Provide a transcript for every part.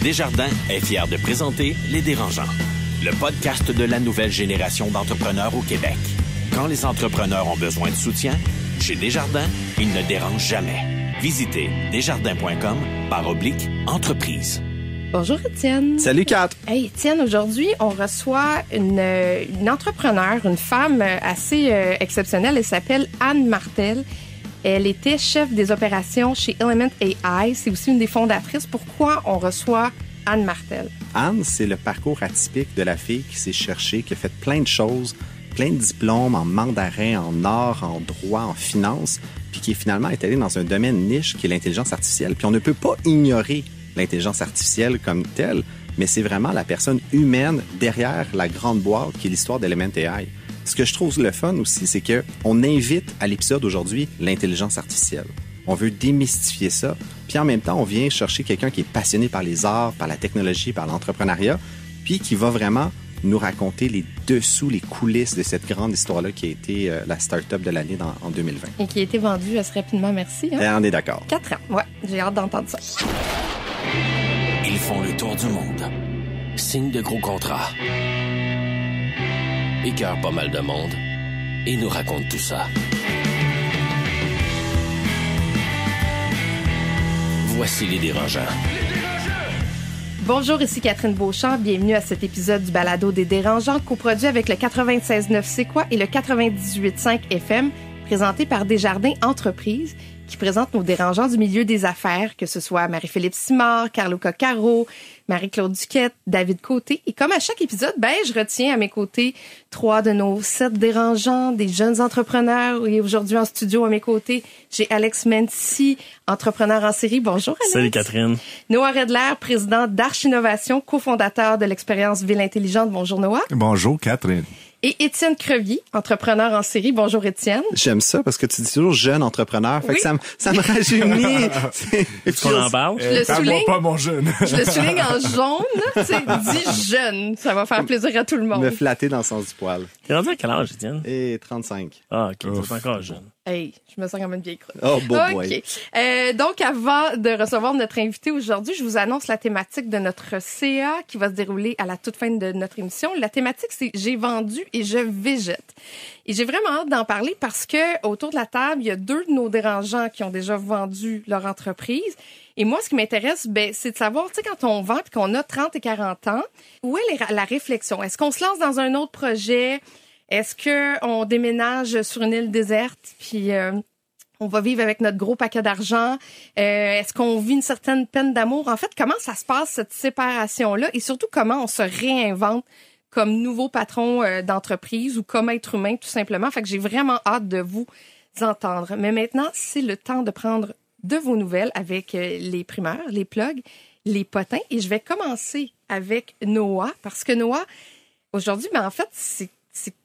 Desjardins est fier de présenter Les Dérangeants, le podcast de la nouvelle génération d'entrepreneurs au Québec. Quand les entrepreneurs ont besoin de soutien, chez Desjardins, ils ne dérangent jamais. Visitez desjardins.com/entreprise. Bonjour Étienne. Salut Kat. Hey Étienne, aujourd'hui, on reçoit une entrepreneure, une femme assez exceptionnelle. Elle s'appelle Anne Martel. Elle était chef des opérations chez Element AI. C'est aussi une des fondatrices. Pourquoi on reçoit Anne Martel? Anne, c'est le parcours atypique de la fille qui s'est cherchée, qui a fait plein de choses, plein de diplômes en mandarin, en art, en droit, en finance, puis qui finalement est allée dans un domaine niche qui est l'intelligence artificielle. Puis on ne peut pas ignorer l'intelligence artificielle comme telle, mais c'est vraiment la personne humaine derrière la grande boîte qui est l'histoire d'Element AI. Ce que je trouve le fun aussi, c'est qu'on invite à l'épisode aujourd'hui l'intelligence artificielle. On veut démystifier ça, puis en même temps, on vient chercher quelqu'un qui est passionné par les arts, par la technologie, par l'entrepreneuriat, puis qui va vraiment nous raconter les dessous, les coulisses de cette grande histoire-là qui a été la start-up de l'année en 2020. Et qui a été vendue assez rapidement, merci. Hein? On est d'accord. 4 ans, ouais. J'ai hâte d'entendre ça. Ils font le tour du monde. Signent de gros contrats. Écœurent pas mal de monde. Et nous racontent tout ça. Voici les Dérangeants. Bonjour, ici Catherine Beauchamp. Bienvenue à cet épisode du balado des Dérangeants, coproduit avec le 96.9 C'est quoi et le 98.5 FM, présenté par Desjardins Entreprises, qui présente nos dérangeants du milieu des affaires, que ce soit Marie-Philippe Simard, Carlo Coccaro, Marie-Claude Duquette, David Côté. Et comme à chaque épisode, je retiens à mes côtés 3 de nos 7 dérangeants, des jeunes entrepreneurs. Et aujourd'hui en studio à mes côtés, j'ai Alex Mency, entrepreneur en série. Bonjour Alex. Salut Catherine. Noah Redler, président d'Arch Innovation, cofondateur de l'expérience Ville Intelligente. Bonjour Noah. Bonjour Catherine. Et Étienne Crevier, entrepreneur en série. Bonjour Étienne. J'aime ça parce que tu dis toujours jeune entrepreneur, fait que ça me rajeunit. Est-ce qu'on en parle? Je le souligne, pas mon jeune. Je le souligne en jaune, c'est dit jeune. Ça va faire plaisir à tout le monde. Me flatter dans le sens du poil. T'es rendu à quel âge, Étienne? Et 35. Ah, OK, t'es encore jeune. Hey, je me sens comme une vieille crotte. Oh, beau boy. OK. Donc, avant de recevoir notre invité aujourd'hui, je vous annonce la thématique de notre CA qui va se dérouler à la toute fin de notre émission. La thématique, c'est « J'ai vendu et je végète ». Et j'ai vraiment hâte d'en parler parce que autour de la table, il y a 2 de nos dérangeants qui ont déjà vendu leur entreprise. Et moi, ce qui m'intéresse, c'est de savoir, tu sais, quand on vend et qu'on a 30 et 40 ans, où est la réflexion? Est-ce qu'on se lance dans un autre projet? Est-ce que on déménage sur une île déserte puis on va vivre avec notre gros paquet d'argent? Est-ce qu'on vit une certaine peine d'amour? En fait, comment ça se passe, cette séparation-là? Et surtout, comment on se réinvente comme nouveau patron d'entreprise ou comme être humain, tout simplement. Fait que j'ai vraiment hâte de vous entendre. Mais maintenant, c'est le temps de prendre de vos nouvelles avec les primeurs, les plugs, les potins. Et je vais commencer avec Noah, parce que Noah, aujourd'hui, en fait, c'est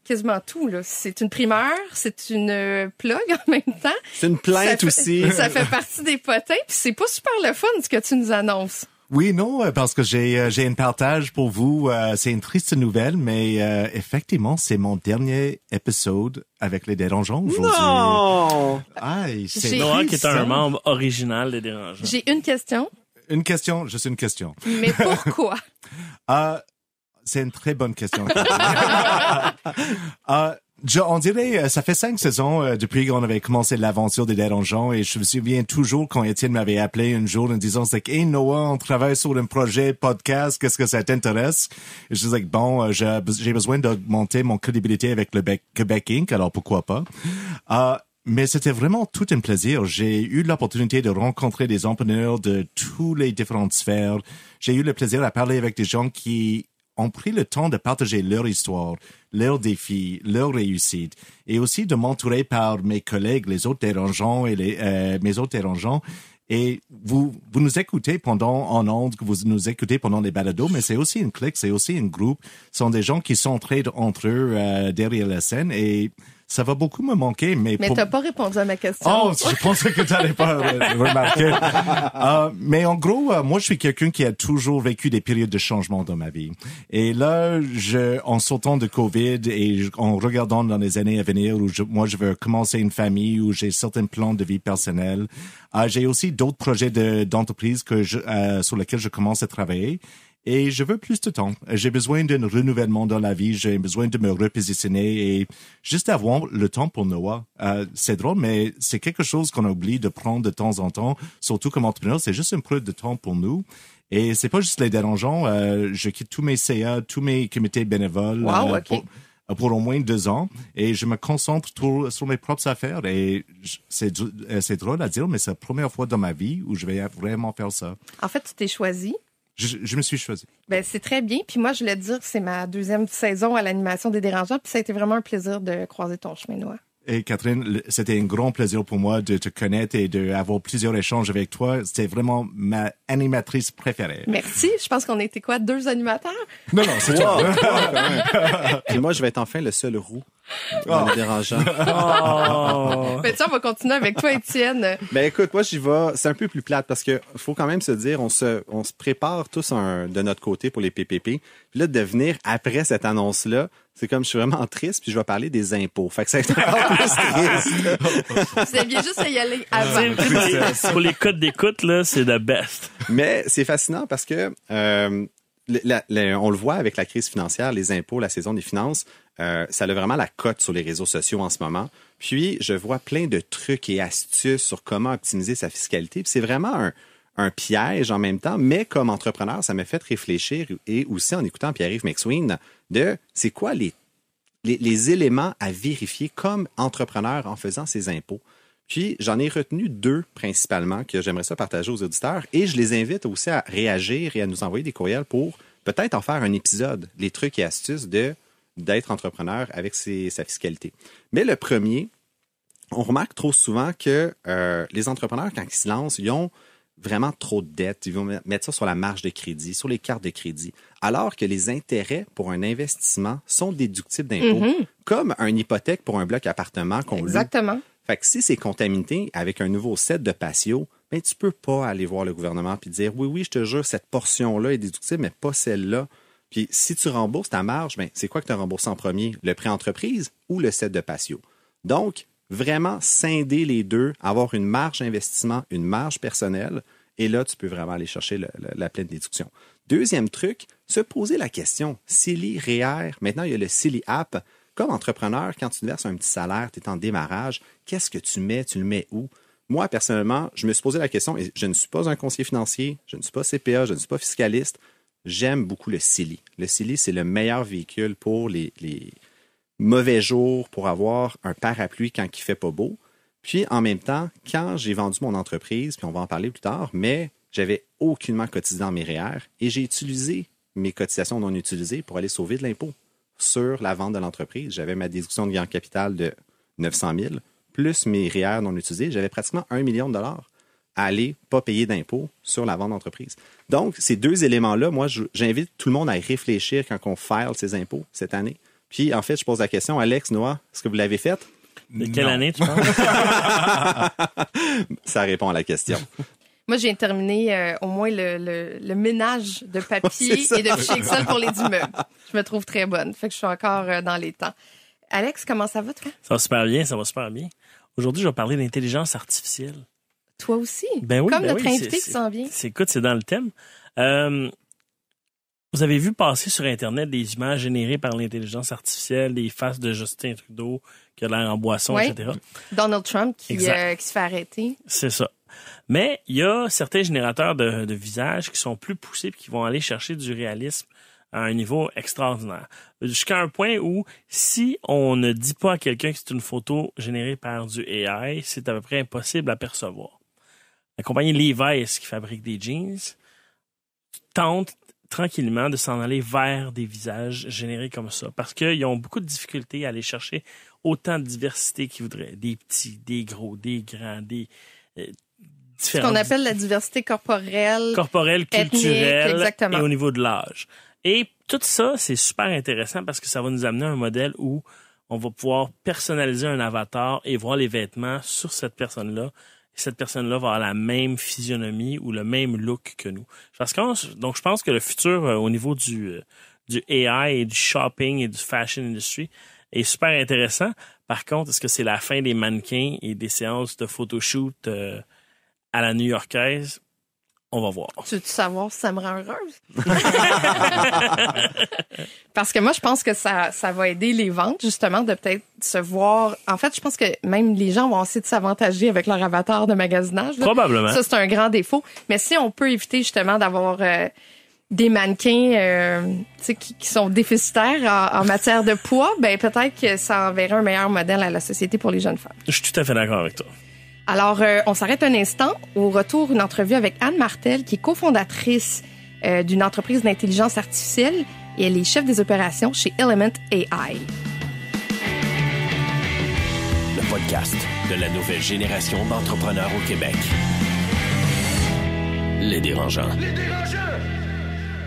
quasiment tout, là. C'est une primeur, c'est une plug en même temps. C'est une plainte aussi. Ça fait partie des potins, puis c'est pas super le fun ce que tu nous annonces. Oui, non, parce que j'ai un partage pour vous. C'est une triste nouvelle, mais effectivement, c'est mon dernier épisode avec les Dérangeants aujourd'hui. Non! Aïe, c'est Noah qui est un membre original des Dérangeants. J'ai une question. Une question, juste une question. Mais pourquoi? C'est une très bonne question. On dirait, ça fait 5 saisons depuis qu'on avait commencé l'aventure des Dérangeants et je me souviens toujours quand Étienne m'avait appelé un jour en disant, c'est que, hey Noah, on travaille sur un projet podcast, qu'est-ce que ça t'intéresse? Et je disais, bon, j'ai besoin d'augmenter mon crédibilité avec le Québec Inc., alors pourquoi pas? Mais c'était vraiment tout un plaisir. J'ai eu l'opportunité de rencontrer des entrepreneurs de tous les différentes sphères. J'ai eu le plaisir à parler avec des gens qui ont pris le temps de partager leur histoire, leurs défis, leurs réussites, et aussi de m'entourer par mes collègues, les autres dérangeants et mes autres dérangeants. Et vous nous écoutez en ondes, vous nous écoutez pendant les balados, mais c'est aussi une clique, c'est aussi un groupe. Ce sont des gens qui s'entraident entre eux derrière la scène et ça va beaucoup me manquer. Mais t'as pas répondu à ma question. Oh, je pensais que tu n'allais pas remarquer. Mais en gros, moi, je suis quelqu'un qui a toujours vécu des périodes de changement dans ma vie. Et là, en sortant de COVID et en regardant dans les années à venir où moi, je veux commencer une famille, où j'ai certains plans de vie personnelle, j'ai aussi d'autres projets d'entreprise sur lesquels je commence à travailler. Et je veux plus de temps. J'ai besoin d'un renouvellement dans la vie. J'ai besoin de me repositionner et juste avoir le temps pour Noah. C'est drôle, mais c'est quelque chose qu'on oublie de prendre de temps en temps. Surtout comme entrepreneur, c'est juste un peu de temps pour nous. Et c'est pas juste les dérangeants. Je quitte tous mes CA, tous mes comités bénévoles. Wow, OK. Pour au moins 2 ans. Et je me concentre sur mes propres affaires. Et c'est drôle à dire, mais c'est la première fois dans ma vie où je vais vraiment faire ça. En fait, tu t'es choisi. Je me suis choisi. Ben, c'est très bien. Puis moi, je voulais te dire que c'est ma 2e saison à l'animation des Dérangeants. Puis ça a été vraiment un plaisir de croiser ton chemin, Noah. Et Catherine, c'était un grand plaisir pour moi de te connaître et d'avoir plusieurs échanges avec toi. C'était vraiment ma animatrice préférée. Merci. Je pense qu'on était 2 animateurs? Non, c'est toi. Et moi, je vais être enfin le seul roux dans les Dérangeants. Ben, on va continuer avec toi, Étienne. Ben écoute, moi j'y vais. C'est un peu plus plate parce que faut quand même se dire, on se prépare tous de notre côté pour les PPP. Puis là, de venir après cette annonce-là, c'est comme je suis vraiment triste. Puis je vais parler des impôts. Fait que ça va être encore plus triste. Vous aviez juste à y aller avant. Pour les codes d'écoute, là, c'est the best. Mais c'est fascinant parce que on le voit avec la crise financière, les impôts, la saison des finances, ça a vraiment la cote sur les réseaux sociaux en ce moment. Puis, je vois plein de trucs et astuces sur comment optimiser sa fiscalité. Puis, c'est vraiment un piège en même temps, mais comme entrepreneur, ça m'a fait réfléchir et aussi en écoutant Pierre-Yves McSween de c'est quoi les éléments à vérifier comme entrepreneur en faisant ses impôts. Puis, j'en ai retenu 2 principalement que j'aimerais ça partager aux auditeurs et je les invite aussi à réagir et à nous envoyer des courriels pour peut-être en faire un épisode, les trucs et astuces d'être entrepreneur avec sa fiscalité. Mais le premier, on remarque trop souvent que les entrepreneurs, quand ils se lancent, ils ont vraiment trop de dettes. Ils vont mettre ça sur la marge de crédit, sur les cartes de crédit, alors que les intérêts pour un investissement sont déductibles d'impôts, comme une hypothèque pour un bloc appartement qu'on loue. Exactement. Fait que si c'est contaminé avec un nouveau set de patio, ben tu peux pas aller voir le gouvernement puis dire oui, je te jure, cette portion-là est déductible, mais pas celle-là. Puis si tu rembourses ta marge, ben c'est quoi que tu as remboursé en premier? Le prêt entreprise ou le set de patio? Donc, vraiment scinder les deux, avoir une marge d'investissement, une marge personnelle, et là, tu peux vraiment aller chercher la pleine déduction. Deuxième truc, se poser la question, CELI, REER, maintenant il y a le CELI App. Comme entrepreneur, quand tu te verses un petit salaire, tu es en démarrage, qu'est-ce que tu mets? Tu le mets où? Moi, personnellement, je me suis posé la question, et je ne suis pas un conseiller financier, je ne suis pas CPA, je ne suis pas fiscaliste. J'aime beaucoup le CELI. Le CELI, c'est le meilleur véhicule pour les mauvais jours, pour avoir un parapluie quand il fait pas beau. Puis, en même temps, quand j'ai vendu mon entreprise, puis on va en parler plus tard, mais j'avais aucunement cotisé dans mes REER et j'ai utilisé mes cotisations non utilisées pour aller sauver de l'impôt sur la vente de l'entreprise. J'avais ma déduction de gain en capital de 900 000, plus mes REER non utilisés. J'avais pratiquement 1 million de dollars à aller pas payer d'impôts sur la vente d'entreprise. Donc, ces 2 éléments-là, moi, j'invite tout le monde à y réfléchir quand on file ses impôts cette année. Puis, en fait, je pose la question, Alex, Noah, est-ce que vous l'avez faite? De quelle année, tu penses? Ça répond à la question. Moi, j'ai terminé au moins le ménage de papier et de fichiers Excel pour les immeubles. Je me trouve très bonne. Fait que je suis encore dans les temps. Alex, comment ça va, toi? Ça va super bien. Aujourd'hui, je vais parler d'intelligence artificielle. Toi aussi? Ben oui, Comme ben notre oui, invité qui s'en vient. Écoute, c'est dans le thème. Vous avez vu passer sur Internet des images générées par l'intelligence artificielle, des faces de Justin Trudeau qui a l'air en boisson, oui. etc. Donald Trump qui se fait arrêter. C'est ça. Mais il y a certains générateurs de visages qui sont plus poussés et qui vont aller chercher du réalisme à un niveau extraordinaire. Jusqu'à un point où, si on ne dit pas à quelqu'un que c'est une photo générée par du AI, c'est à peu près impossible à percevoir. La compagnie Levi's, qui fabrique des jeans, tente tranquillement de s'en aller vers des visages générés comme ça, parce qu'ils ont beaucoup de difficultés à aller chercher autant de diversité qu'ils voudraient. Des petits, des gros, des grands, des différents. Ce qu'on appelle la diversité corporelle. Corporelle, culturelle, exactement. Et au niveau de l'âge. Et tout ça, c'est super intéressant parce que ça va nous amener à un modèle où on va pouvoir personnaliser un avatar et voir les vêtements sur cette personne-là. Cette personne-là va avoir la même physionomie ou le même look que nous. Donc, je pense que le futur au niveau du AI et du shopping et du fashion industry est super intéressant. Par contre, est-ce que c'est la fin des mannequins et des séances de photoshoot à la new-yorkaise? On va voir. Tu veux savoir si ça me rend heureuse? Parce que moi, je pense que ça va aider les ventes, justement, de peut-être se voir. En fait, je pense que même les gens vont essayer de s'avantager avec leur avatar de magasinage. Là. Probablement. Ça, c'est un grand défaut. Mais si on peut éviter, justement, d'avoir des mannequins qui sont déficitaires en matière de poids, ben peut-être que ça enverrait un meilleur modèle à la société pour les jeunes femmes. Je suis tout à fait d'accord avec toi. Alors, on s'arrête un instant. Au retour, une entrevue avec Anne Martel, qui est cofondatrice d'une entreprise d'intelligence artificielle et elle est chef des opérations chez Element AI. Le podcast de la nouvelle génération d'entrepreneurs au Québec. Les Dérangeants.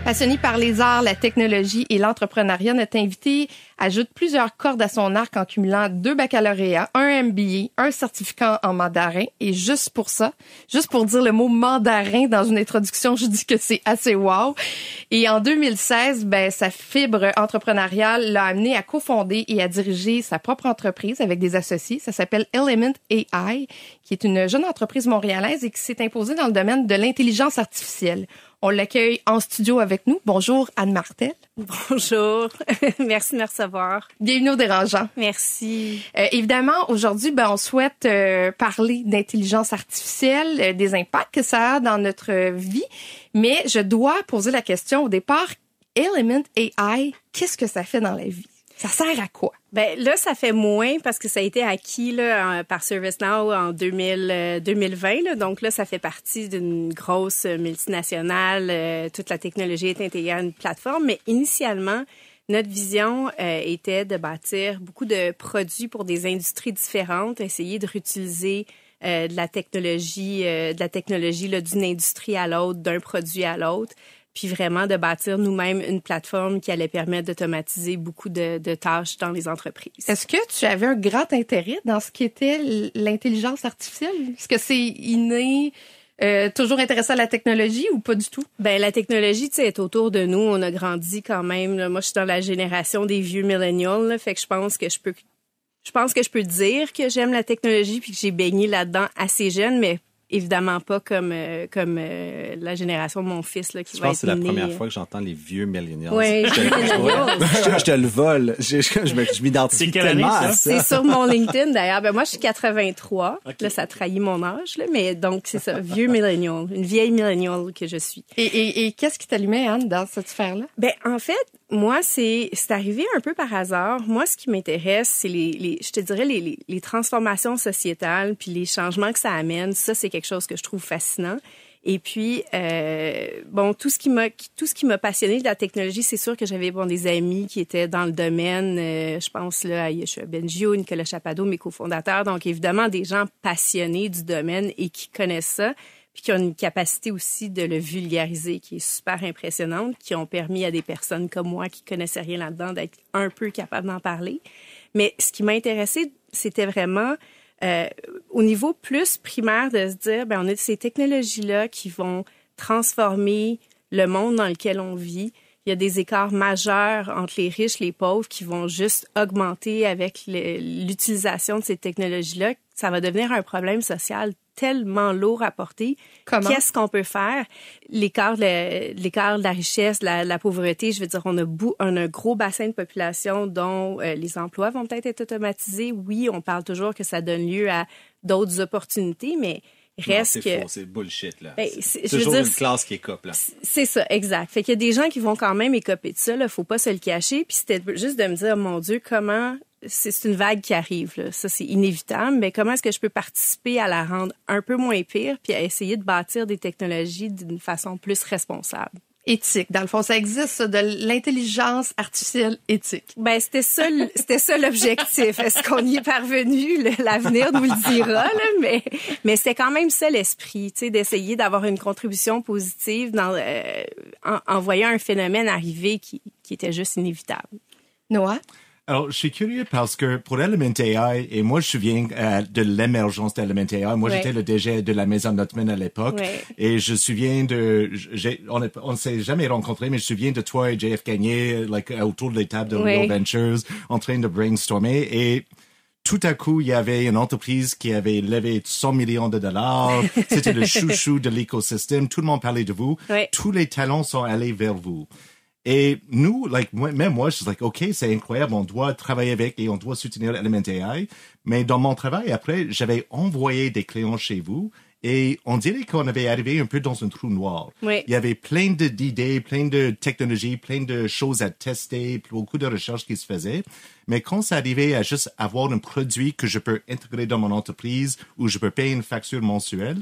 Passionné par les arts, la technologie et l'entrepreneuriat, notre invité ajoute plusieurs cordes à son arc en cumulant 2 baccalauréats, un MBA, un certificat en mandarin. Et juste pour ça, juste pour dire le mot mandarin dans une introduction, je dis que c'est assez wow. Et en 2016, sa fibre entrepreneuriale l'a amené à cofonder et à diriger sa propre entreprise avec des associés. Ça s'appelle Element AI, qui est une jeune entreprise montréalaise et qui s'est imposée dans le domaine de l'intelligence artificielle. On l'accueille en studio avec nous. Bonjour, Anne Martel. Bonjour. Merci de me recevoir. Bienvenue au Dérangeant. Merci. Évidemment, aujourd'hui, on souhaite parler d'intelligence artificielle, des impacts que ça a dans notre vie. Mais je dois poser la question au départ. Element AI, qu'est-ce que ça fait dans la vie? Ça sert à quoi? Là, ça fait moins parce que ça a été acquis là, par ServiceNow en 2020. Là. Donc là, ça fait partie d'une grosse multinationale. Toute la technologie est intégrée à une plateforme. Mais initialement, notre vision était de bâtir beaucoup de produits pour des industries différentes, essayer de réutiliser de la technologie là, d'une industrie à l'autre, d'un produit à l'autre. Puis vraiment de bâtir nous-mêmes une plateforme qui allait permettre d'automatiser beaucoup de tâches dans les entreprises. Est-ce que tu avais un grand intérêt dans ce qui était l'intelligence artificielle? Est-ce que c'est inné, toujours intéressé à la technologie ou pas du tout? La technologie, tu sais, est autour de nous. On a grandi quand même. Là. Moi, je suis dans la génération des vieux millennials, là, fait que je pense que je peux dire que j'aime la technologie puis que j'ai baigné là-dedans assez jeune, mais évidemment pas comme la génération de mon fils là, qui va être né. Je pense que c'est la première fois que j'entends les vieux millennials. Oui, je te le vole. Je m'identifie tellement à ça. C'est sur mon LinkedIn d'ailleurs. Moi, je suis 83. Okay. Là, ça trahit mon âge. Là, mais donc, c'est ça, vieux millennial. Une vieille millennial que je suis. Et qu'est-ce qui t'allumait, Anne, dans cette sphère-là? En fait, moi, c'est arrivé un peu par hasard. Moi, ce qui m'intéresse, c'est je te dirais, les transformations sociétales puis les changements que ça amène. Ça, c'est quelque chose que je trouve fascinant. Et puis, tout ce qui m'a passionné de la technologie, c'est sûr que j'avais des amis qui étaient dans le domaine. Je pense là à Yeshua Bengio, Nicolas Chapado, mes cofondateurs. Donc, évidemment, des gens passionnés du domaine et qui connaissent ça, puis qui ont une capacité aussi de le vulgariser qui est super impressionnante, qui ont permis à des personnes comme moi qui connaissaient rien là-dedans d'être un peu capables d'en parler. Mais ce qui m'a intéressé, c'était vraiment au niveau plus primaire de se dire, on a ces technologies-là qui vont transformer le monde dans lequel on vit. Il y a des écarts majeurs entre les riches et les pauvres qui vont juste augmenter avec l'utilisation de ces technologies-là. Ça va devenir un problème social tellement lourd à porter. Comment? Qu'est-ce qu'on peut faire? L'écart de la richesse, la pauvreté, je veux dire, on a un gros bassin de population dont les emplois vont peut-être être automatisés. Oui, on parle toujours que ça donne lieu à d'autres opportunités, mais reste que... faux, c'est bullshit, là. C'est toujours une classe qui écope, là. C'est ça, exact. Fait qu'il y a des gens qui vont quand même écoper de ça, là. Faut pas se le cacher. Puis c'était juste de me dire, mon Dieu, comment... C'est une vague qui arrive, là. Ça, c'est inévitable. Mais comment est-ce que je peux participer à la rendre un peu moins pire puis à essayer de bâtir des technologies d'une façon plus responsable? Éthique. Dans le fond, ça existe, ça, de l'intelligence artificielle éthique. C'était ça l'objectif. Est-ce qu'on y est parvenu? L'avenir nous le dira, là, mais c'était quand même ça l'esprit, tu sais, d'essayer d'avoir une contribution positive en voyant un phénomène arriver qui était juste inévitable. Noah? Alors, je suis curieux parce que pour Element AI, et moi, je viens de l'émergence d'Element AI. Moi, j'étais le DG de la maison Notman à l'époque. Et je me souviens on ne s'est jamais rencontrés, mais je me souviens de toi et JF Gagné, autour de l'étable de Real Ventures, en train de brainstormer. Et tout à coup, il y avait une entreprise qui avait levé 100 millions de dollars. C'était le chouchou de l'écosystème. Tout le monde parlait de vous. Tous les talents sont allés vers vous. Et nous, même moi, je suis OK, c'est incroyable, on doit travailler avec et on doit soutenir Element AI. Mais dans mon travail, après, j'avais envoyé des clients chez vous et on dirait qu'on avait arrivé un peu dans un trou noir. Il y avait plein d'idées, plein de technologies, plein de choses à tester, beaucoup de recherches qui se faisaient. Mais quand ça arrivait à juste avoir un produit que je peux intégrer dans mon entreprise ou je peux payer une facture mensuelle,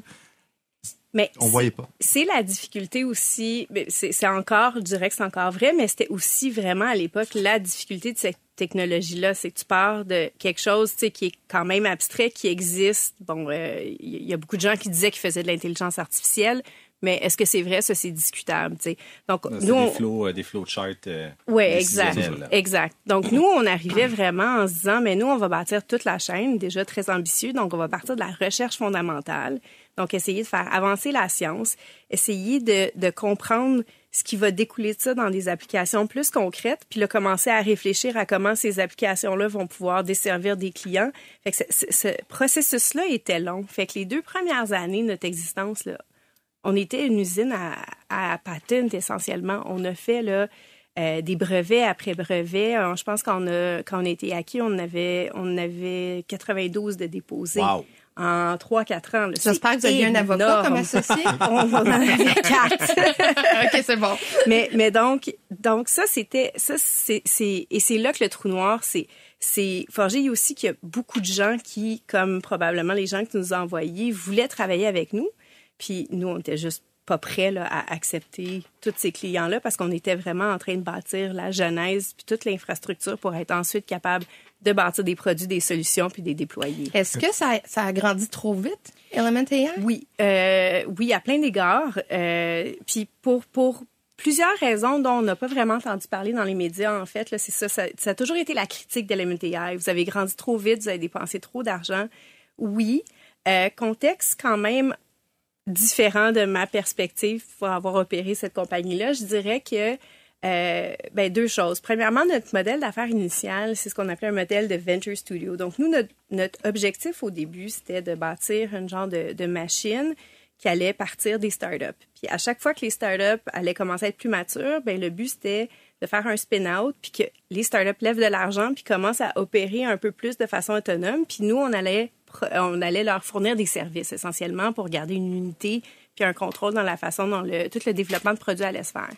mais on voyait pas. C'est la difficulté aussi, c'est encore, je dirais que c'est encore vrai, mais c'était aussi vraiment à l'époque la difficulté de cette technologie-là, c'est que tu pars de quelque chose, tu sais, qui est quand même abstrait, qui existe. Bon, il y a beaucoup de gens qui disaient qu'ils faisaient de l'intelligence artificielle, mais est-ce que c'est vrai? Ça, c'est discutable, tu sais. Donc, nous, des flowcharts. Oui, exact. Donc, nous, on arrivait vraiment en se disant, mais nous, on va bâtir toute la chaîne, déjà très ambitieux. Donc, on va partir de la recherche fondamentale. Donc, essayer de faire avancer la science, essayer de comprendre ce qui va découler de ça dans des applications plus concrètes, puis là, commencer à réfléchir à comment ces applications-là vont pouvoir desservir des clients. Fait que ce processus-là était long. Fait que les 2 premières années de notre existence, là, on était une usine à patent essentiellement. On a fait là des brevets après brevets. Alors, je pense quand on a été acquis, on avait 92 de déposés. Wow. En 3-4 ans. J'espère que vous aviez un avocat comme associé. On en avait 4. OK, c'est bon. Mais donc ça, c'est là que le trou noir, c'est forgé. Il y a aussi qu'il y a beaucoup de gens qui, comme probablement les gens que tu nous as envoyés, voulaient travailler avec nous. Puis nous, on était juste pas prêts là, à accepter tous ces clients-là parce qu'on était vraiment en train de bâtir la genèse puis toute l'infrastructure pour être ensuite capable de bâtir des produits, des solutions puis des déployer. Est-ce que ça a grandi trop vite, Element AI? Oui, à plein d'égards. Puis pour plusieurs raisons dont on n'a pas vraiment entendu parler dans les médias, en fait, là, c'est ça a toujours été la critique d'Element AI. Vous avez grandi trop vite, vous avez dépensé trop d'argent. Oui, contexte quand même différent de ma perspective pour avoir opéré cette compagnie-là. Je dirais que 2 choses. Premièrement, notre modèle d'affaires initial, c'est ce qu'on appelait un modèle de venture studio. Donc, nous, notre objectif au début, c'était de bâtir un genre de machine qui allait partir des startups. Puis, à chaque fois que les startups allaient commencer à être plus matures, le but, c'était de faire un spin-out, puis que les startups lèvent de l'argent, puis commencent à opérer un peu plus de façon autonome. Puis, nous, on allait leur fournir des services, essentiellement, pour garder une unité puis un contrôle dans la façon dont tout le développement de produits allait se faire.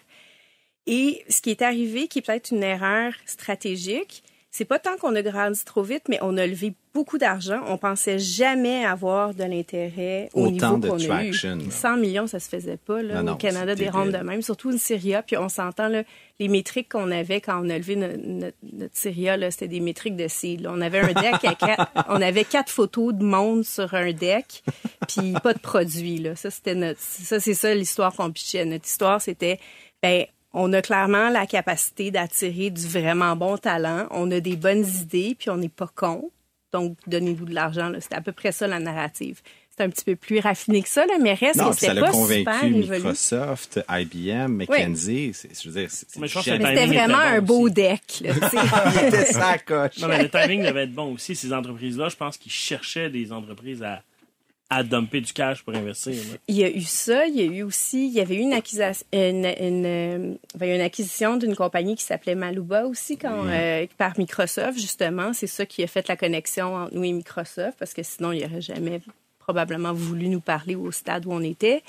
Et ce qui est arrivé, qui est peut-être une erreur stratégique, c'est pas tant qu'on a grandi trop vite, mais on a levé beaucoup d'argent. On pensait jamais avoir de l'intérêt au niveau qu'on a eu. 100 millions, ça se faisait pas là, au Canada, des rondes de même, surtout une Série A. Puis on s'entend, là, les métriques qu'on avait quand on a levé notre Série A, là, c'était des métriques de seed. Là. On avait un deck, on avait 4 photos de monde sur un deck, puis pas de produits. Là. Ça, c'est ça l'histoire qu'on pitchait. Notre histoire, c'était, on a clairement la capacité d'attirer du vraiment bon talent. On a des bonnes idées, puis on n'est pas con. Donc, donnez-nous de l'argent. Là. C'était à peu près ça, la narrative. C'est un petit peu plus raffiné que ça, là, mais reste que c'était pas super évolué. Ça l'a convaincu Microsoft, IBM, McKinsey. C'était vraiment un beau deck. C'était ça, coche. Non, mais le timing devait être bon aussi. Ces entreprises-là, je pense qu'ils cherchaient des entreprises à dumper du cash pour investir. Là. Il y a eu ça. Il y a eu aussi... Il y avait eu une acquisition d'une compagnie qui s'appelait Maluba aussi par Microsoft, justement. C'est ça qui a fait la connexion entre nous et Microsoft, parce que sinon, il n'y aurait jamais probablement voulu nous parler au stade où on était.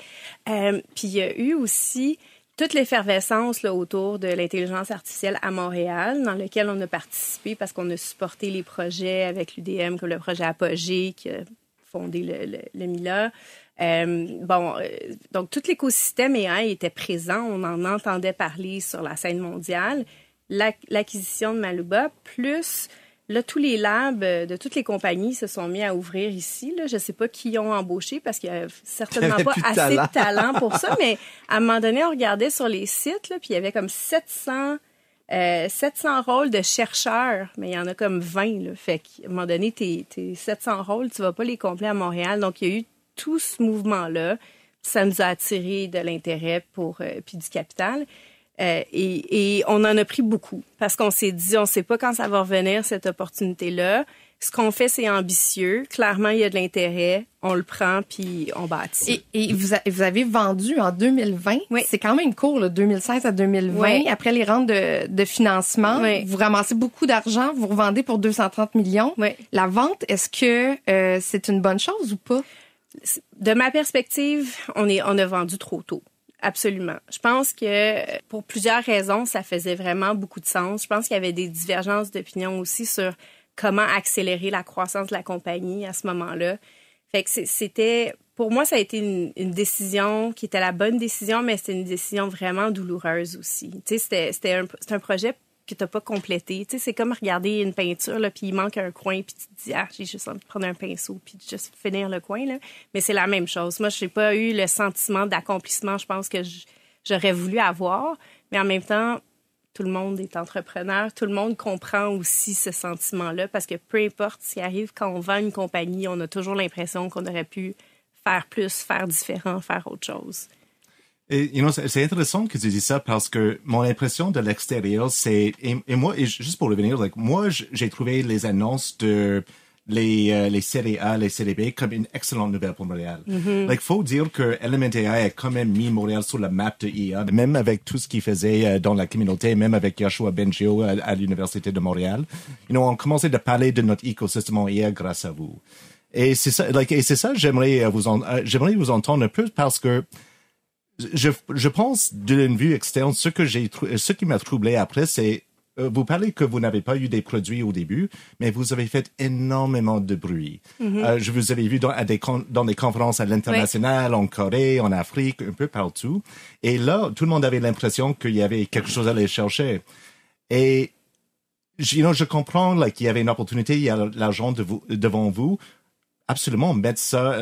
Puis il y a eu aussi toute l'effervescence là, autour de l'intelligence artificielle à Montréal, dans lequel on a participé parce qu'on a supporté les projets avec l'UDM, comme le projet Apogée qui a fondé le MILA. Donc tout l'écosystème AI était présent, on en entendait parler sur la scène mondiale. L'acquisition de Maluba, plus là, tous les labs de toutes les compagnies se sont mis à ouvrir ici. Là. Je ne sais pas qui ont embauché parce qu'il n'y a certainement pas assez de talent pour ça, mais à un moment donné, on regardait sur les sites, là, puis il y avait comme 700 700 rôles de chercheurs, mais il y en a comme 20. Là. Fait qu'à un moment donné, tes 700 rôles, tu vas pas les combler à Montréal. Donc, il y a eu tout ce mouvement-là. Ça nous a attiré de l'intérêt puis du capital. Et on en a pris beaucoup parce qu'on s'est dit, on sait pas quand ça va revenir, cette opportunité-là. Ce qu'on fait, c'est ambitieux. Clairement, il y a de l'intérêt. On le prend, puis on bâtit. Et vous avez vendu en 2020. Oui. C'est quand même court, là, 2016 à 2020. Oui. Après les rounds de financement, oui. Vous ramassez beaucoup d'argent, vous revendez pour 230 millions. Oui. La vente, est-ce que c'est une bonne chose ou pas? De ma perspective, on a vendu trop tôt. Absolument. Je pense que pour plusieurs raisons, ça faisait vraiment beaucoup de sens. Je pense qu'il y avait des divergences d'opinion aussi sur comment accélérer la croissance de la compagnie à ce moment-là. Fait que c'était, pour moi, ça a été une décision qui était la bonne décision, mais c'était une décision vraiment douloureuse aussi. Tu sais, c'était un projet que t'as pas complété. Tu sais, c'est comme regarder une peinture, là, puis il manque un coin, puis tu te dis, j'ai juste envie de prendre un pinceau, puis de juste finir le coin, là. Mais c'est la même chose. Moi, j'ai pas eu le sentiment d'accomplissement, je pense, que j'aurais voulu avoir, mais en même temps, tout le monde est entrepreneur, tout le monde comprend aussi ce sentiment-là, parce que peu importe ce qui arrive, quand on vend une compagnie, on a toujours l'impression qu'on aurait pu faire plus, faire différent, faire autre chose. Et, c'est intéressant que tu dis ça parce que mon impression de l'extérieur, c'est, et moi, juste pour revenir, moi, j'ai trouvé les annonces de les séries A, les séries B comme une excellente nouvelle pour Montréal. Mm-hmm. Faut dire que Element AI a quand même mis Montréal sur la map de IA, même avec tout ce qu'il faisait dans la communauté, même avec Yoshua Bengio à l'Université de Montréal. On commençait de parler de notre écosystème en IA grâce à vous. Et c'est ça, j'aimerais vous entendre un peu parce que je pense d'une vue externe, ce qui m'a troublé après, c'est vous parlez que vous n'avez pas eu des produits au début, mais vous avez fait énormément de bruit. Mm-hmm. Je vous avais vu dans des conférences à l'international, oui. En Corée, en Afrique, un peu partout. Et là, tout le monde avait l'impression qu'il y avait quelque chose à aller chercher. Et je comprends qu'il y avait une opportunité, il y a l'argent devant vous. Absolument, mettre ça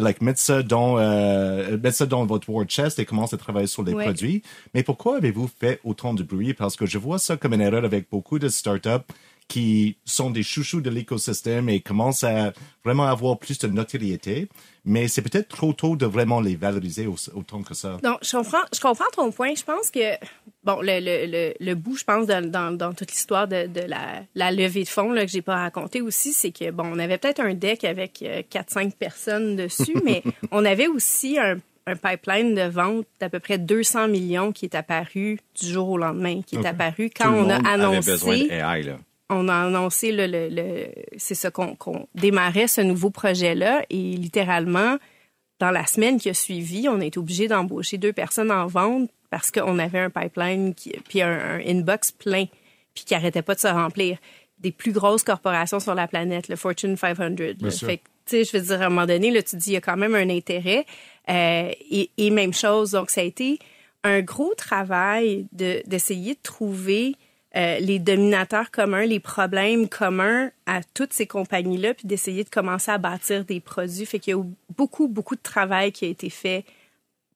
dans votre war chest et commencer à travailler sur les produits. Mais pourquoi avez-vous fait autant de bruit? Parce que je vois ça comme une erreur avec beaucoup de startups qui sont des chouchous de l'écosystème et commencent à vraiment avoir plus de notoriété. Mais c'est peut-être trop tôt de vraiment les valoriser autant que ça. Non, je comprends ton point. Je pense que, bon, le bout, je pense, dans toute l'histoire de la levée de fonds, là, que j'ai pas raconté aussi, c'est que, bon, on avait peut-être un deck avec 4-5 personnes dessus, mais on avait aussi un pipeline de vente d'à peu près 200 millions qui est apparu du jour au lendemain, qui est apparu quand on a annoncé... Avait besoin de AI, là. On a annoncé c'est ça qu'on démarrait ce nouveau projet-là et littéralement, dans la semaine qui a suivi, on a été obligé d'embaucher 2 personnes en vente parce qu'on avait un pipeline puis un inbox plein puis qui arrêtait pas de se remplir. Des plus grosses corporations sur la planète, le Fortune 500. Fait que, tu sais, je veux dire, à un moment donné, là, tu dis, il y a quand même un intérêt. Et même chose, donc ça a été un gros travail d'essayer de trouver les dominateurs communs, les problèmes communs à toutes ces compagnies-là, puis d'essayer de commencer à bâtir des produits. Fait qu'il y a eu beaucoup, beaucoup de travail qui a été fait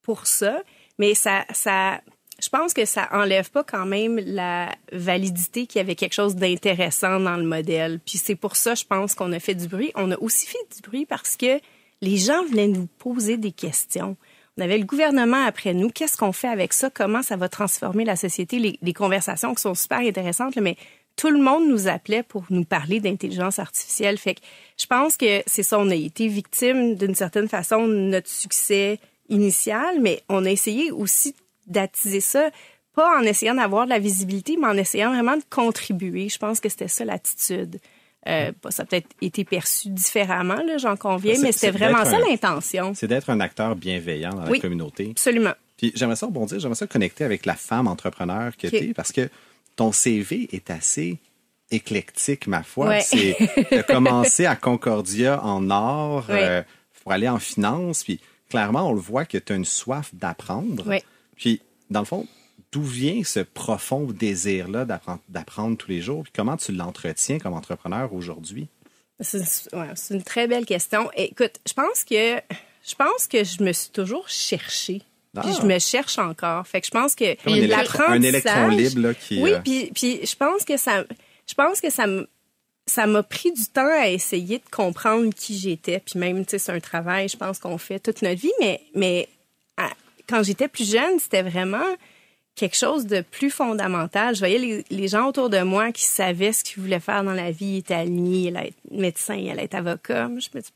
pour ça. Mais ça, je pense que ça enlève pas quand même la validité qu'il y avait quelque chose d'intéressant dans le modèle. Puis c'est pour ça, je pense, qu'on a fait du bruit. On a aussi fait du bruit parce que les gens venaient nous poser des questions. On avait le gouvernement après nous. Qu'est-ce qu'on fait avec ça? Comment ça va transformer la société? Les conversations qui sont super intéressantes, là, mais tout le monde nous appelait pour nous parler d'intelligence artificielle. Fait que je pense que c'est ça, on a été victime d'une certaine façon de notre succès initial, mais on a essayé aussi d'attiser ça, pas en essayant d'avoir de la visibilité, mais en essayant vraiment de contribuer. Je pense que c'était ça l'attitude. Ça a peut-être été perçu différemment, là, j'en conviens, mais c'était vraiment ça l'intention. C'est d'être un acteur bienveillant dans la communauté. Absolument. Puis j'aimerais ça rebondir, j'aimerais ça connecter avec la femme entrepreneur que tu es, parce que ton CV est assez éclectique, ma foi. Ouais. C'est de commencer à Concordia en or pour aller en finance, puis clairement, on le voit que tu as une soif d'apprendre. Oui. Puis, dans le fond, d'où vient ce profond désir-là d'apprendre tous les jours? Puis comment tu l'entretiens comme entrepreneur aujourd'hui? C'est une très belle question. Écoute, je pense que je me suis toujours cherchée. Puis je me cherche encore. Fait que je pense que Comme un électron libre là, qui... Oui, puis je pense que ça m'a pris du temps à essayer de comprendre qui j'étais. Puis même, tu sais, c'est un travail, je pense, qu'on fait toute notre vie. Mais quand j'étais plus jeune, c'était vraiment quelque chose de plus fondamental. Je voyais les gens autour de moi qui savaient ce qu'ils voulaient faire dans la vie. Ils étaient alignés, ils allaient être médecin, ils allaient être avocat. Moi, je me dis,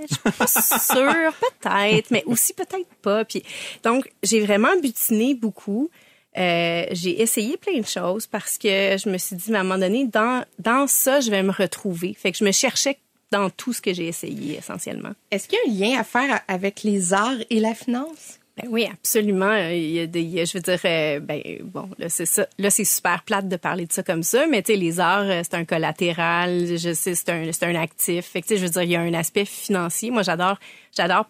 je suis pas sûre, peut-être, mais aussi peut-être pas. Puis, donc, j'ai vraiment butiné beaucoup. J'ai essayé plein de choses parce que je me suis dit, à un moment donné, dans ça, je vais me retrouver. Fait que je me cherchais dans tout ce que j'ai essayé, essentiellement. Est-ce qu'il y a un lien à faire avec les arts et la finance? Ben oui, absolument. Je veux dire, bon, là, c'est ça. Là, c'est super plate de parler de ça comme ça, mais tu sais, les arts, c'est un collatéral. Je sais, c'est un actif. Fait que tu sais, je veux dire, il y a un aspect financier. Moi, j'adore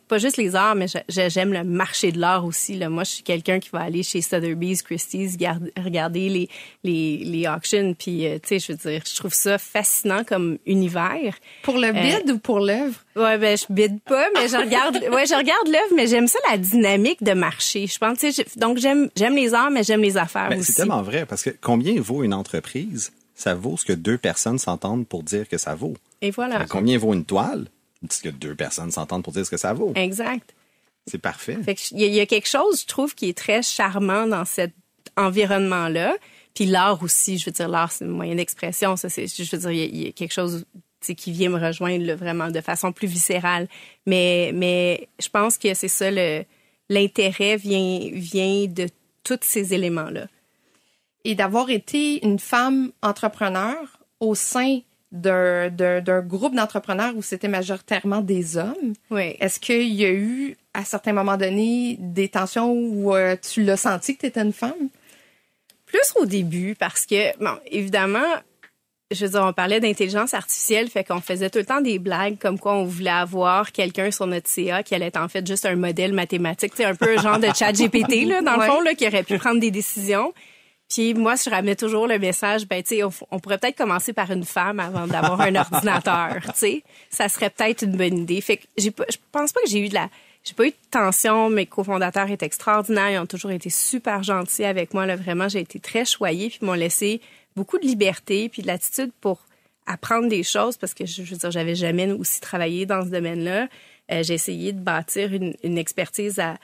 pas juste les arts, mais j'aime le marché de l'art aussi. Là. Moi, je suis quelqu'un qui va aller chez Sotheby's, Christie's, regarder les auctions. Puis, tu sais, je veux dire, je trouve ça fascinant comme univers. Pour le bid ou pour l'œuvre? Ouais, je bide pas, mais je regarde l'œuvre, mais j'aime ça, la dynamique de marché. Je pense, tu sais, donc j'aime les arts, mais j'aime les affaires aussi. C'est tellement vrai, parce que combien vaut une entreprise? Ça vaut ce que deux personnes s'entendent pour dire que ça vaut. Et voilà. Combien vaut une toile? Ce que deux personnes s'entendent pour dire ce que ça vaut. Exact. C'est parfait. Fait que il y a quelque chose, je trouve, qui est très charmant dans cet environnement-là. Puis l'art aussi, je veux dire, l'art, c'est un moyen d'expression. Ça, je veux dire, il y a quelque chose qui vient me rejoindre là, vraiment de façon plus viscérale. Mais je pense que c'est ça, l'intérêt vient de tous ces éléments-là. Et d'avoir été une femme entrepreneur au sein d'un groupe d'entrepreneurs où c'était majoritairement des hommes. Oui. Est-ce qu'il y a eu, à certains moments donnés, des tensions où tu l'as senti que tu étais une femme? Plus au début, parce que, bon, évidemment, je veux dire, on parlait d'intelligence artificielle, fait qu'on faisait tout le temps des blagues comme quoi on voulait avoir quelqu'un sur notre CA qui allait être en fait juste un modèle mathématique, tu sais, un peu un genre de ChatGPT, là, dans le fond, là, qui aurait pu prendre des décisions. Puis moi, je ramenais toujours le message, tu sais, on pourrait peut-être commencer par une femme avant d'avoir un ordinateur, tu sais. Ça serait peut-être une bonne idée. Fait que je pense pas que j'ai pas eu de tension. Mes cofondateurs étaient extraordinaires. Ils ont toujours été super gentils avec moi, là. Vraiment, j'ai été très choyée. Puis ils m'ont laissé beaucoup de liberté puis de l'attitude pour apprendre des choses parce que, je veux dire, j'avais jamais aussi travaillé dans ce domaine-là. J'ai essayé de bâtir une expertise à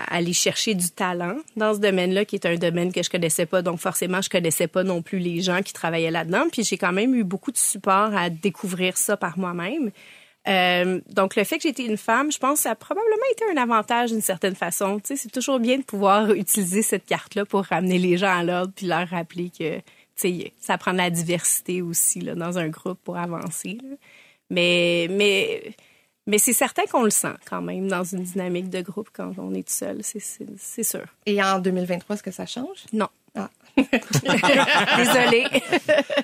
aller chercher du talent dans ce domaine-là, qui est un domaine que je connaissais pas. Donc, forcément, je connaissais pas non plus les gens qui travaillaient là-dedans. Puis, j'ai quand même eu beaucoup de support à découvrir ça par moi-même. Donc, le fait que j'étais une femme, je pense que ça a probablement été un avantage d'une certaine façon. Tu sais, c'est toujours bien de pouvoir utiliser cette carte-là pour ramener les gens à l'ordre puis leur rappeler que, tu sais, ça prend de la diversité aussi, là, dans un groupe pour avancer, là. Mais c'est certain qu'on le sent quand même dans une dynamique de groupe quand on est tout seul, c'est sûr. Et en 2023, est-ce que ça change? Non. Ah. Désolée.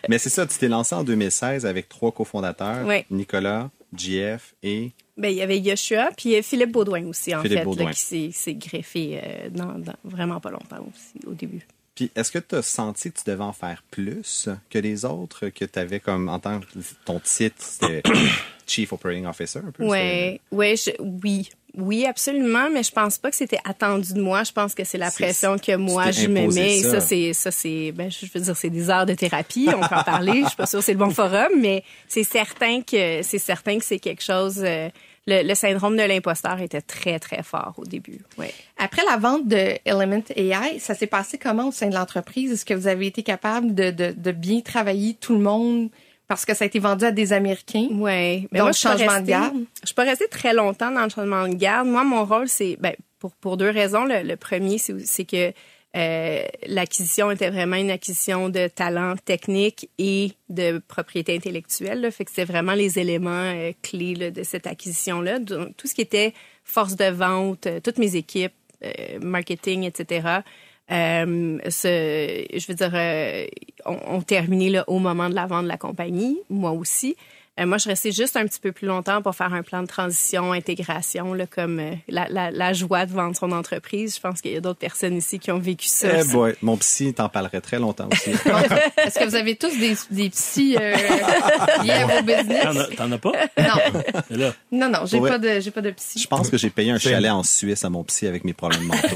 Mais c'est ça, tu t'es lancé en 2016 avec 3 cofondateurs, oui. Nicolas, JF et... Ben, il y avait Yoshua, puis Philippe Baudouin aussi, Philippe Baudouin. Là, qui s'est greffé dans vraiment pas longtemps aussi, au début. Puis, est-ce que tu as senti que tu devais en faire plus que les autres, que tu avais comme, en tant que ton titre, c'était Chief Operating Officer un peu? Oui, absolument, mais je pense pas que c'était attendu de moi. Je pense que c'est la pression que moi je me mets. Et ça, je veux dire, c'est des heures de thérapie. On peut en parler. Je suis pas sûre que c'est le bon forum, mais c'est certain que c'est quelque chose. Le syndrome de l'imposteur était très, très fort au début. Oui. Après la vente de Element AI, ça s'est passé comment au sein de l'entreprise? Est-ce que vous avez été capable de bien travailler tout le monde? Parce que ça a été vendu à des Américains. Oui. Donc, changement de garde. Je suis pas restée très longtemps dans le changement de garde. Moi, mon rôle, c'est, pour 2 raisons. Le premier, c'est que l'acquisition était vraiment une acquisition de talent technique et de propriété intellectuelle. Là. Fait que c'était vraiment les éléments clés là, de cette acquisition-là. Donc, tout ce qui était force de vente, toutes mes équipes, marketing, etc., je veux dire, on terminait là, au moment de la vente de la compagnie, moi aussi. Moi, je restais juste un petit peu plus longtemps pour faire un plan de transition, intégration, là, comme la joie de vendre son entreprise. Je pense qu'il y a d'autres personnes ici qui ont vécu ça. Eh boy, mon psy t'en parlerait très longtemps aussi. Est-ce que vous avez tous des psys liés à vos business? T'en as pas? Non. Là. Non, j'ai Ouais. pas de psy. Je pense que j'ai payé un chalet en Suisse à mon psy avec mes problèmes mentaux.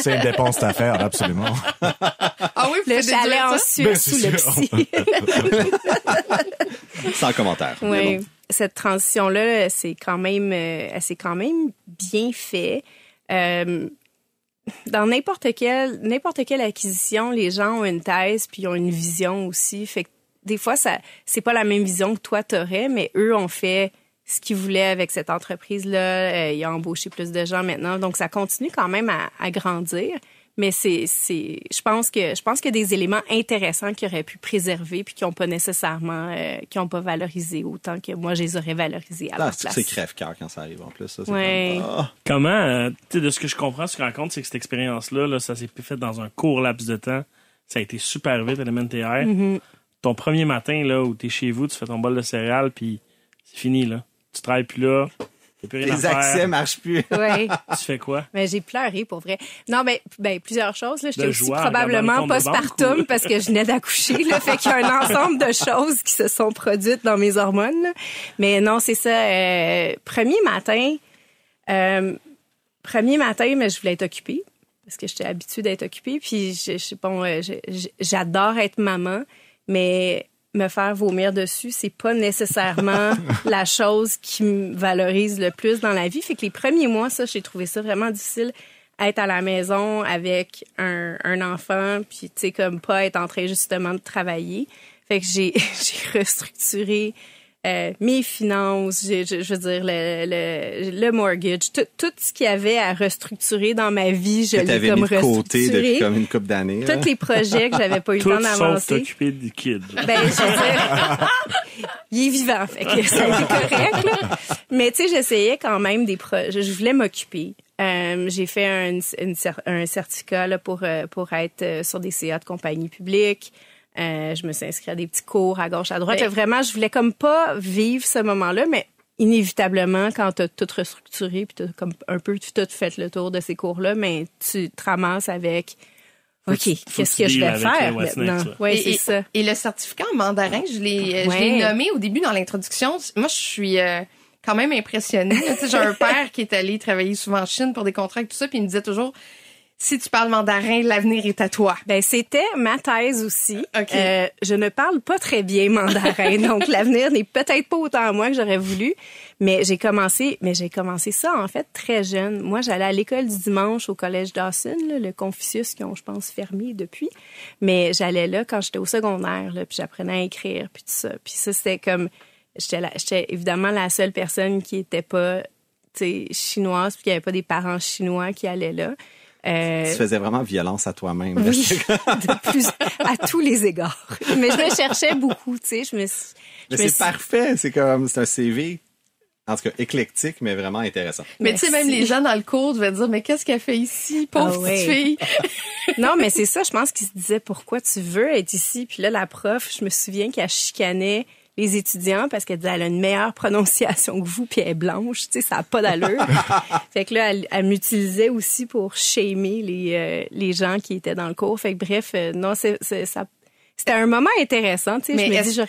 C'est une dépense à faire, absolument. Ah oui, vous Le faites des chalet durs, en ça? Suisse Ben, sous c'est le sûr. psy. Sans commentaire. Mais Oui, bon. cette transition-là, elle s'est quand même bien fait. Dans n'importe quelle acquisition, les gens ont une thèse puis ils ont une vision aussi. Fait que des fois, c'est pas la même vision que toi t'aurais, mais eux ont fait ce qu'ils voulaient avec cette entreprise-là. Ils ont embauché plus de gens maintenant, donc ça continue quand même à grandir. Mais je pense qu'il y a des éléments intéressants qu'ils auraient pu préserver puis qui n'ont pas nécessairement, qui n'ont pas valorisé autant que moi je les aurais valorisés à leur place. C'est crève-cœur quand ça arrive en plus. Ça, c'est Ouais. comme, ah. Comment, tu sais, de ce que je comprends, ce qu'on raconte, c'est que cette expérience-là, là, ça s'est fait dans un court laps de temps. Ça a été super vite, LMNTR. Ton premier matin, là, où t'es chez vous, tu fais ton bol de céréales, puis c'est fini, là. Tu travailles plus là. T'as plus rien à Les faire. accès marchent plus. Ouais. Tu fais quoi? Mais j'ai pleuré pour vrai. Non, mais plusieurs choses. Là, j'étais De aussi joie, probablement regardant le compte de banque, postpartum ou- parce que je venais d'accoucher. Là, fait qu'il y a un ensemble de choses qui se sont produites dans mes hormones. Là. Mais non, c'est ça. Premier matin, mais je voulais être occupée parce que j'étais habituée d'être occupée. Puis j'adore être maman, mais me faire vomir dessus, c'est pas nécessairement la chose qui me valorise le plus dans la vie. Fait que les premiers mois, ça, j'ai trouvé ça vraiment difficile. Être à la maison avec un enfant, puis tu sais, comme pas être en train justement de travailler. Fait que j'ai restructuré mes finances, je veux dire le mortgage, tout ce qu'il y avait à restructurer dans ma vie, je Que l'ai t'avais comme mis de côté restructuré. depuis comme une couple d'années. là. Tous les projets que j'avais pas eu le Tout temps sauf d'avancer. t'occuper du kid. Ben, je veux dire, il est vivant, fait que ça a été correct, là. Mais tu sais, j'essayais quand même des projets. Je voulais m'occuper. J'ai fait un certificat là, pour être sur des CA de compagnie publique. Je me suis inscrite à des petits cours à gauche, à droite. Ben, Vraiment, je voulais comme pas vivre ce moment-là, mais inévitablement, quand t'as tout restructuré puis t'as comme un peu tout fait le tour de ces cours-là, mais tu te ramasses avec OK, qu'est-ce que je vais faire maintenant? Oui, c'est ça. Et le certificat en mandarin, je l'ai nommé au début dans l'introduction. Moi, je suis quand même impressionnée. Tu sais, j'ai un père qui est allé travailler souvent en Chine pour des contrats et tout ça, puis il me disait toujours, si tu parles mandarin, l'avenir est à toi. Ben, c'était ma thèse aussi. OK. Je ne parle pas très bien mandarin, donc l'avenir n'est peut-être pas autant à moi que j'aurais voulu. Mais j'ai commencé ça, en fait, très jeune. Moi, j'allais à l'école du dimanche au collège Dawson, là, le Confucius, qui ont, je pense, fermé depuis. Mais j'allais là quand j'étais au secondaire, là, puis j'apprenais à écrire, puis tout ça. Puis ça, c'était comme... J'étais évidemment la seule personne qui était pas, tu sais, chinoise, puis qu'il n'y avait pas des parents chinois qui allaient là. Tu faisais vraiment violence à toi-même. Oui, à tous les égards. Mais je le cherchais beaucoup, tu sais. Mais c'est parfait. C'est un CV, en tout cas, éclectique, mais vraiment intéressant. Mais tu sais, même les gens dans le cours devaient dire, mais qu'est-ce qu'elle fait ici, pauvre petite fille? Non, mais c'est ça, je pense qu'ils se disaient, pourquoi tu veux être ici? Puis là, la prof, je me souviens qu'elle chicanait les étudiants parce qu'elle disait, elle a une meilleure prononciation que vous, puis elle est blanche, tu sais, ça n'a pas d'allure. Fait que là, elle m'utilisait aussi pour shamer les gens qui étaient dans le cours. Fait que bref, non, c'était un moment intéressant, tu sais. Je me dis, je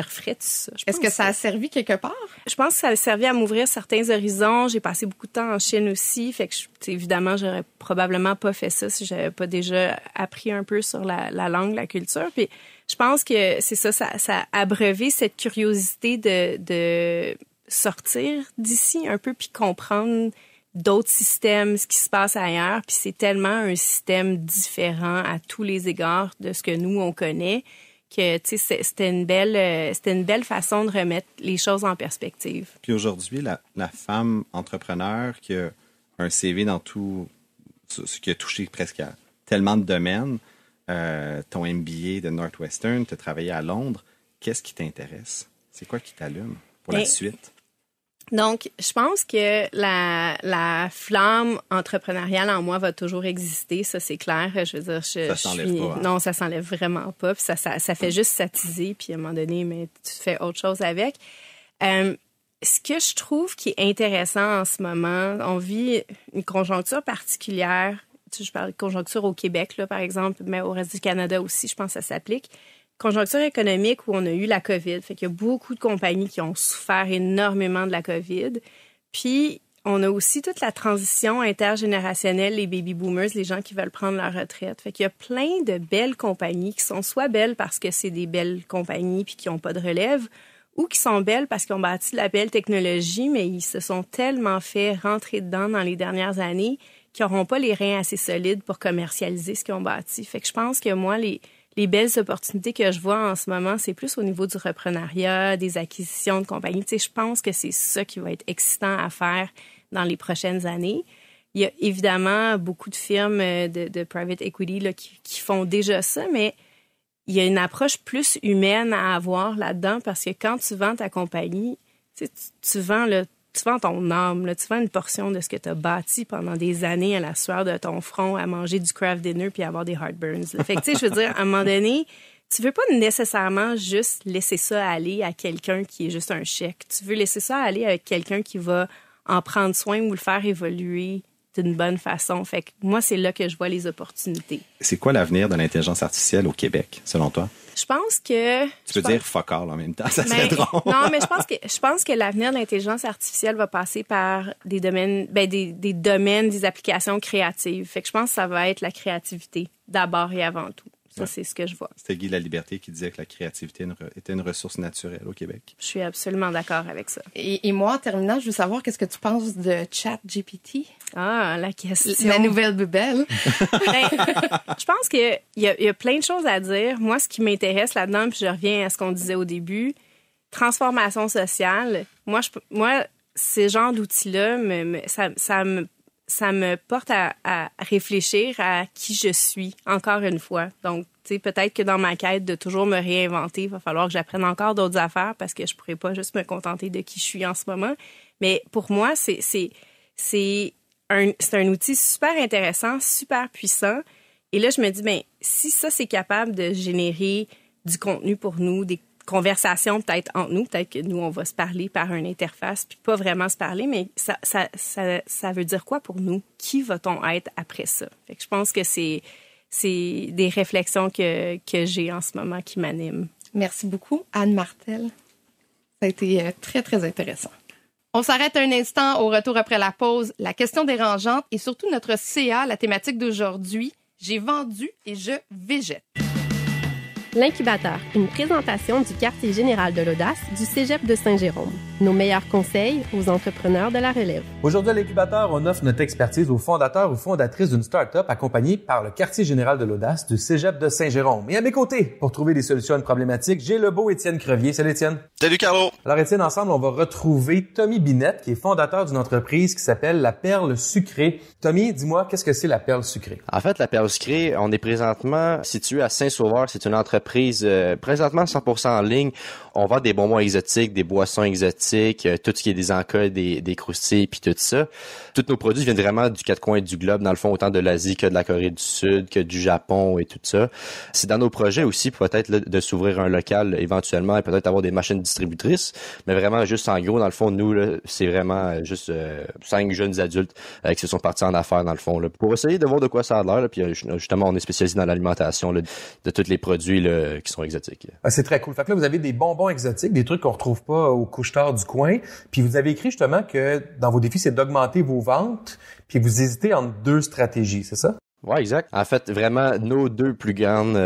referais tout ça. Est-ce que ça a servi quelque part? Je pense que ça a servi à m'ouvrir certains horizons. J'ai passé beaucoup de temps en Chine aussi. Fait que, évidemment, j'aurais probablement pas fait ça si j'avais pas déjà appris un peu sur la langue, la culture. Puis, je pense que c'est ça a abreuvé cette curiosité de sortir d'ici un peu puis comprendre d'autres systèmes, ce qui se passe ailleurs. Puis c'est tellement un système différent à tous les égards de ce que nous, on connaît, que tu sais, c'était une belle façon de remettre les choses en perspective. Puis aujourd'hui, la femme entrepreneur qui a un CV dans tout ce qui a touché presque à tellement de domaines, ton MBA de Northwestern, tu as travaillé à Londres, qu'est-ce qui t'intéresse? C'est quoi qui t'allume pour la suite? Donc, je pense que la flamme entrepreneuriale en moi va toujours exister, ça c'est clair. Je veux dire, ça s'enlève pas. Hein? Non, ça s'enlève vraiment pas. Puis ça fait juste s'attiser, puis à un moment donné, mais tu fais autre chose avec. Ce que je trouve qui est intéressant en ce moment, on vit une conjoncture particulière. Je parle de conjoncture au Québec, là, par exemple, mais au reste du Canada aussi, je pense que ça s'applique. Conjoncture économique où on a eu la COVID. Fait qu'il y a beaucoup de compagnies qui ont souffert énormément de la COVID. Puis, on a aussi toute la transition intergénérationnelle, les baby boomers, les gens qui veulent prendre leur retraite. Fait qu'il y a plein de belles compagnies qui sont soit belles parce que c'est des belles compagnies puis qui n'ont pas de relève, ou qui sont belles parce qu'ils ont bâti de la belle technologie, mais ils se sont tellement fait rentrer dedans dans les dernières années qu'ils n'auront pas les reins assez solides pour commercialiser ce qu'ils ont bâti. Fait que je pense que moi, les belles opportunités que je vois en ce moment, c'est plus au niveau du reprenariat, des acquisitions de compagnies. Tu sais, je pense que c'est ça qui va être excitant à faire dans les prochaines années. Il y a évidemment beaucoup de firmes de private equity là, qui font déjà ça, mais il y a une approche plus humaine à avoir là-dedans parce que quand tu vends ta compagnie, tu vends ton âme, là, tu vends une portion de ce que tu as bâti pendant des années à la sueur de ton front, à manger du craft dinner puis à avoir des heartburns. Là. Fait que, tu sais, je veux dire, à un moment donné, tu veux pas nécessairement juste laisser ça aller à quelqu'un qui est juste un chèque. Tu veux laisser ça aller à quelqu'un qui va en prendre soin ou le faire évoluer d'une bonne façon. Fait que moi, c'est là que je vois les opportunités. C'est quoi l'avenir de l'intelligence artificielle au Québec, selon toi? Je pense que... Tu peux dire fuck all en même temps, ça serait drôle. Non, mais je pense que l'avenir de l'intelligence artificielle va passer par des domaines, des domaines, des applications créatives. Fait que je pense que ça va être la créativité, d'abord et avant tout. Ça, c'est ce que je vois. C'était Guy Laliberté qui disait que la créativité était une ressource naturelle au Québec. Je suis absolument d'accord avec ça. Et moi, en terminant, je veux savoir qu'est-ce que tu penses de ChatGPT? Ah, la question. La nouvelle bébelle. Je pense qu'il y a plein de choses à dire. Moi, ce qui m'intéresse là-dedans, puis je reviens à ce qu'on disait au début, transformation sociale. Moi, ces genres d'outils-là, ça me porte à réfléchir à qui je suis, encore une fois. Donc, tu sais, peut-être que dans ma quête de toujours me réinventer, il va falloir que j'apprenne encore d'autres affaires parce que je pourrais pas juste me contenter de qui je suis en ce moment. Mais pour moi, c'est un outil super intéressant, super puissant. Et là, je me dis, ben, si ça, c'est capable de générer du contenu pour nous, des conversation peut-être entre nous, peut-être que nous, on va se parler par une interface, puis pas vraiment se parler, mais ça veut dire quoi pour nous? Qui va-t-on être après ça? Fait que je pense que c'est des réflexions que j'ai en ce moment qui m'animent. Merci beaucoup, Anne Martel. Ça a été très, très intéressant. On s'arrête un instant au retour après la pause. La question dérangeante et surtout notre CA, la thématique d'aujourd'hui, j'ai vendu et je végète. L'Incubateur, une présentation du quartier général de l'Audace du Cégep de Saint-Jérôme. Nos meilleurs conseils aux entrepreneurs de la relève. Aujourd'hui, à l'Incubateur, on offre notre expertise aux fondateurs ou fondatrices d'une start-up accompagnée par le quartier général de l'Audace du Cégep de Saint-Jérôme. Et à mes côtés, pour trouver des solutions à une problématique, j'ai le beau Étienne Crevier. Salut Étienne. Salut Carlo. Alors Étienne, ensemble, on va retrouver Tommy Binette, qui est fondateur d'une entreprise qui s'appelle La Perle Sucrée. Tommy, dis-moi, qu'est-ce que c'est La Perle Sucrée? En fait, La Perle Sucrée, on est présentement situé à Saint-Sauveur. C'est une entreprise présentement 100% en ligne. On vend des bonbons exotiques, des boissons exotiques, tout ce qui est des encas, des croustilles, puis tout ça. Tous nos produits viennent vraiment du quatre coins du globe, dans le fond, autant de l'Asie que de la Corée du Sud, que du Japon et tout ça. C'est dans nos projets aussi, peut-être là, de s'ouvrir un local éventuellement et peut-être avoir des machines distributrices, mais vraiment juste en gros, dans le fond, nous, là, c'est vraiment juste 5 jeunes adultes qui se sont partis en affaires, dans le fond, là, pour essayer de voir de quoi ça a l'air. Là, puis justement, on est spécialisé dans l'alimentation là, de tous les produits là, qui sont exotiques. Ah, c'est très cool. Fait que là, vous avez des bonbons exotiques, des trucs qu'on retrouve pas au couche-tard du coin. Puis vous avez écrit justement que dans vos défis, c'est d'augmenter vos ventes. Puis vous hésitez entre deux stratégies, c'est ça? Ouais, exact. En fait, vraiment, nos deux plus grandes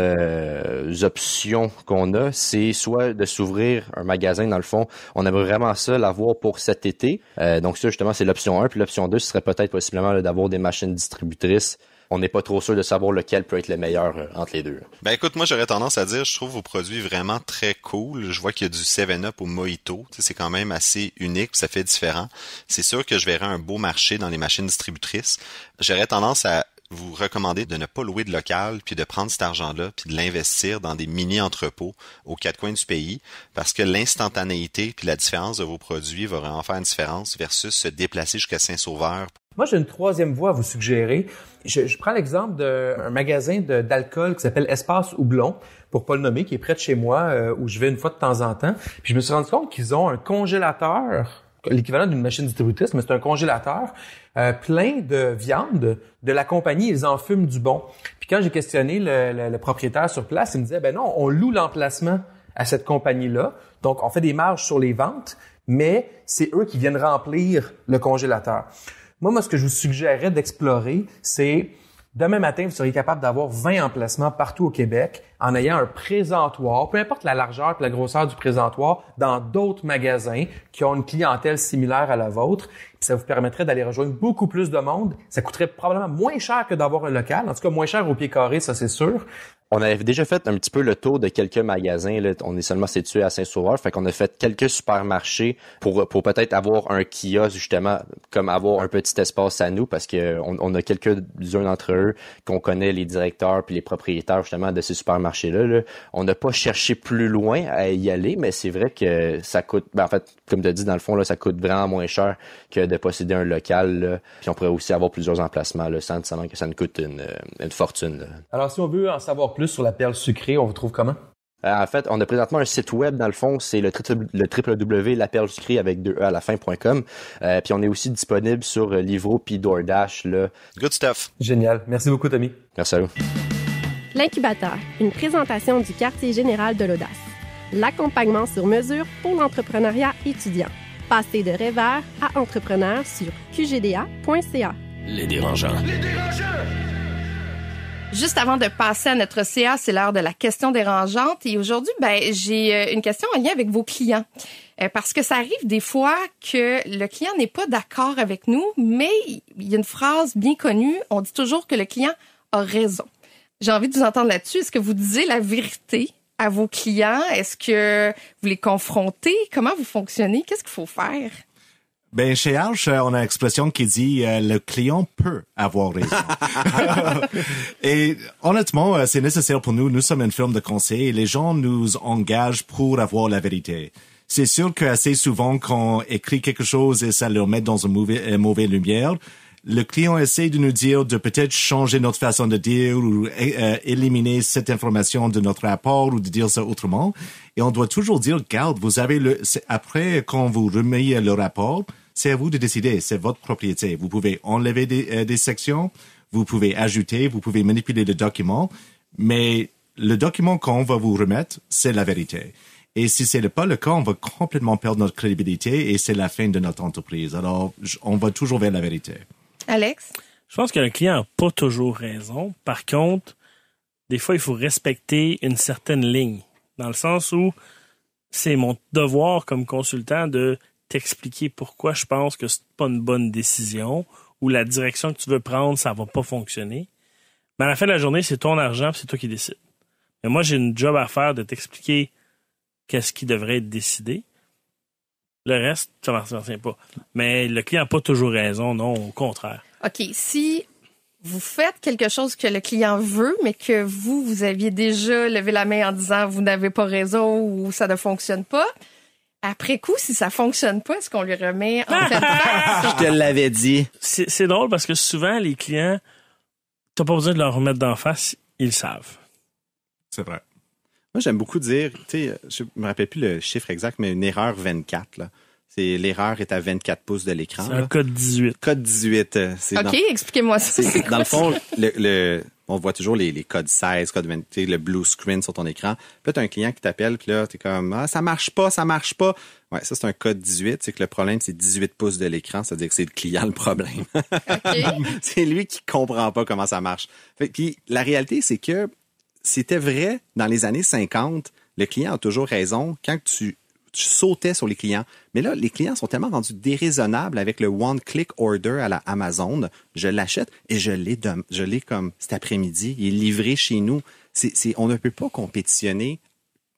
options qu'on a, c'est soit de s'ouvrir un magasin, dans le fond. On aimerait vraiment ça l'avoir pour cet été. Donc ça, justement, c'est l'option 1. Puis l'option 2, ce serait peut-être possiblement là, d'avoir des machines distributrices. On n'est pas trop sûr de savoir lequel peut être le meilleur entre les deux. Ben écoute, moi j'aurais tendance à dire, je trouve vos produits vraiment très cool. Je vois qu'il y a du 7-Up au Mojito. Tu sais, c'est quand même assez unique, ça fait différent. C'est sûr que je verrais un beau marché dans les machines distributrices. J'aurais tendance à vous recommandez de ne pas louer de local, puis de prendre cet argent-là, puis de l'investir dans des mini-entrepôts aux quatre coins du pays, parce que l'instantanéité puis la différence de vos produits va vraiment faire une différence versus se déplacer jusqu'à Saint-Sauveur. Moi, j'ai une troisième voie à vous suggérer. Je prends l'exemple d'un magasin d'alcool qui s'appelle Espace Houblon, pour pas le nommer, qui est près de chez moi, où je vais une fois de temps en temps. Puis je me suis rendu compte qu'ils ont un congélateur, l'équivalent d'une machine distributrice, mais c'est un congélateur plein de viande de la compagnie. Ils en fument du bon. Puis quand j'ai questionné le propriétaire sur place, il me disait, ben non, on loue l'emplacement à cette compagnie-là. Donc, on fait des marges sur les ventes, mais c'est eux qui viennent remplir le congélateur. Moi, ce que je vous suggérerais d'explorer, c'est demain matin, vous seriez capable d'avoir 20 emplacements partout au Québec en ayant un présentoir, peu importe la largeur et la grosseur du présentoir, dans d'autres magasins qui ont une clientèle similaire à la vôtre. Puis ça vous permettrait d'aller rejoindre beaucoup plus de monde. Ça coûterait probablement moins cher que d'avoir un local. En tout cas, moins cher au pied carré, ça c'est sûr. On avait déjà fait un petit peu le tour de quelques magasins. Là. On est seulement situé à Saint-Sauveur. Fait qu'on a fait quelques supermarchés pour peut-être avoir un kiosque, justement, comme avoir un petit espace à nous, parce que on a quelques-uns d'entre eux qu'on connaît, les directeurs puis les propriétaires, justement, de ces supermarchés-là. Là. On n'a pas cherché plus loin à y aller, mais c'est vrai que ça coûte, en fait, comme tu as dit, dans le fond, là, ça coûte vraiment moins cher que de posséder un local. Là. Puis on pourrait aussi avoir plusieurs emplacements, là, sans nécessairement que ça nous coûte une fortune. Là. Alors, si on veut en savoir plus sur la perle sucrée, on vous trouve comment? En fait, on a présentement un site web, dans le fond, c'est le www.laperlesucrée avec 2e à la fin.com. Puis on est aussi disponible sur Livro puis DoorDash. Là. Good stuff. Génial. Merci beaucoup, Tommy. Merci à vous. L'Incubateur, une présentation du quartier général de l'Audace. L'accompagnement sur mesure pour l'entrepreneuriat étudiant. Passez de rêveur à entrepreneur sur qgda.ca. Les dérangeants. Juste avant de passer à notre CA, c'est l'heure de la question dérangeante. Et aujourd'hui, j'ai une question en lien avec vos clients. Parce que ça arrive des fois que le client n'est pas d'accord avec nous, mais il y a une phrase bien connue. On dit toujours que le client a raison. J'ai envie de vous entendre là-dessus. Est-ce que vous disiez la vérité à vos clients? Est-ce que vous les confrontez? Comment vous fonctionnez? Qu'est-ce qu'il faut faire? Ben, chez Arch, on a une expression qui dit le client peut avoir raison. Et honnêtement, c'est nécessaire pour nous. Nous sommes une firme de conseil et les gens nous engagent pour avoir la vérité. C'est sûr qu'assez souvent, quand on écrit quelque chose et ça leur met dans une mauvaise lumière, le client essaie de nous dire de peut-être changer notre façon de dire ou éliminer cette information de notre rapport ou de dire ça autrement. Et on doit toujours dire, regarde, vous avez après, quand vous remettez le rapport, c'est à vous de décider. C'est votre propriété. Vous pouvez enlever des sections, vous pouvez ajouter, vous pouvez manipuler le document, mais le document qu'on va vous remettre, c'est la vérité. Et si c'est pas le cas, on va complètement perdre notre crédibilité et c'est la fin de notre entreprise. Alors, on va toujours vers la vérité. Alex? Je pense que le client n'a pas toujours raison. Par contre, des fois, il faut respecter une certaine ligne. Dans le sens où c'est mon devoir comme consultant de t'expliquer pourquoi je pense que c'est pas une bonne décision ou la direction que tu veux prendre, ça va pas fonctionner. Mais à la fin de la journée, c'est ton argent, c'est toi qui décides. Mais moi, j'ai une job à faire de t'expliquer qu'est-ce qui devrait être décidé. Le reste, ça ne m'appartient pas. Mais le client n'a pas toujours raison, non, au contraire. OK, si vous faites quelque chose que le client veut, mais que vous aviez déjà levé la main en disant vous n'avez pas raison ou ça ne fonctionne pas, après coup, si ça fonctionne pas, est-ce qu'on lui remet en pleine face? Je te l'avais dit. C'est drôle parce que souvent, les clients, t'as pas besoin de leur remettre d'en face, ils le savent. C'est vrai. Moi, j'aime beaucoup dire, tu sais, je me rappelle plus le chiffre exact, mais une erreur 24, là. C'est l'erreur est à 24 pouces de l'écran. C'est un code 18. Code 18. OK, expliquez-moi ça. Dans le fond, on voit toujours les codes 16, code 20, le blue screen sur ton écran. Puis là, t'as un client qui t'appelle, puis là, t'es comme, ça marche pas. Ouais, ça, c'est un code 18. C'est que le problème, c'est 18 pouces de l'écran. Ça veut dire que c'est le client le problème. OK. C'est lui qui comprend pas comment ça marche. Puis la réalité, c'est que c'était vrai dans les années 50. Le client a toujours raison quand tu sautais sur les clients. Mais là, les clients sont tellement rendus déraisonnables avec le one-click order à la Amazon. Je l'achète et je l'ai comme cet après-midi. Il est livré chez nous. On ne peut pas compétitionner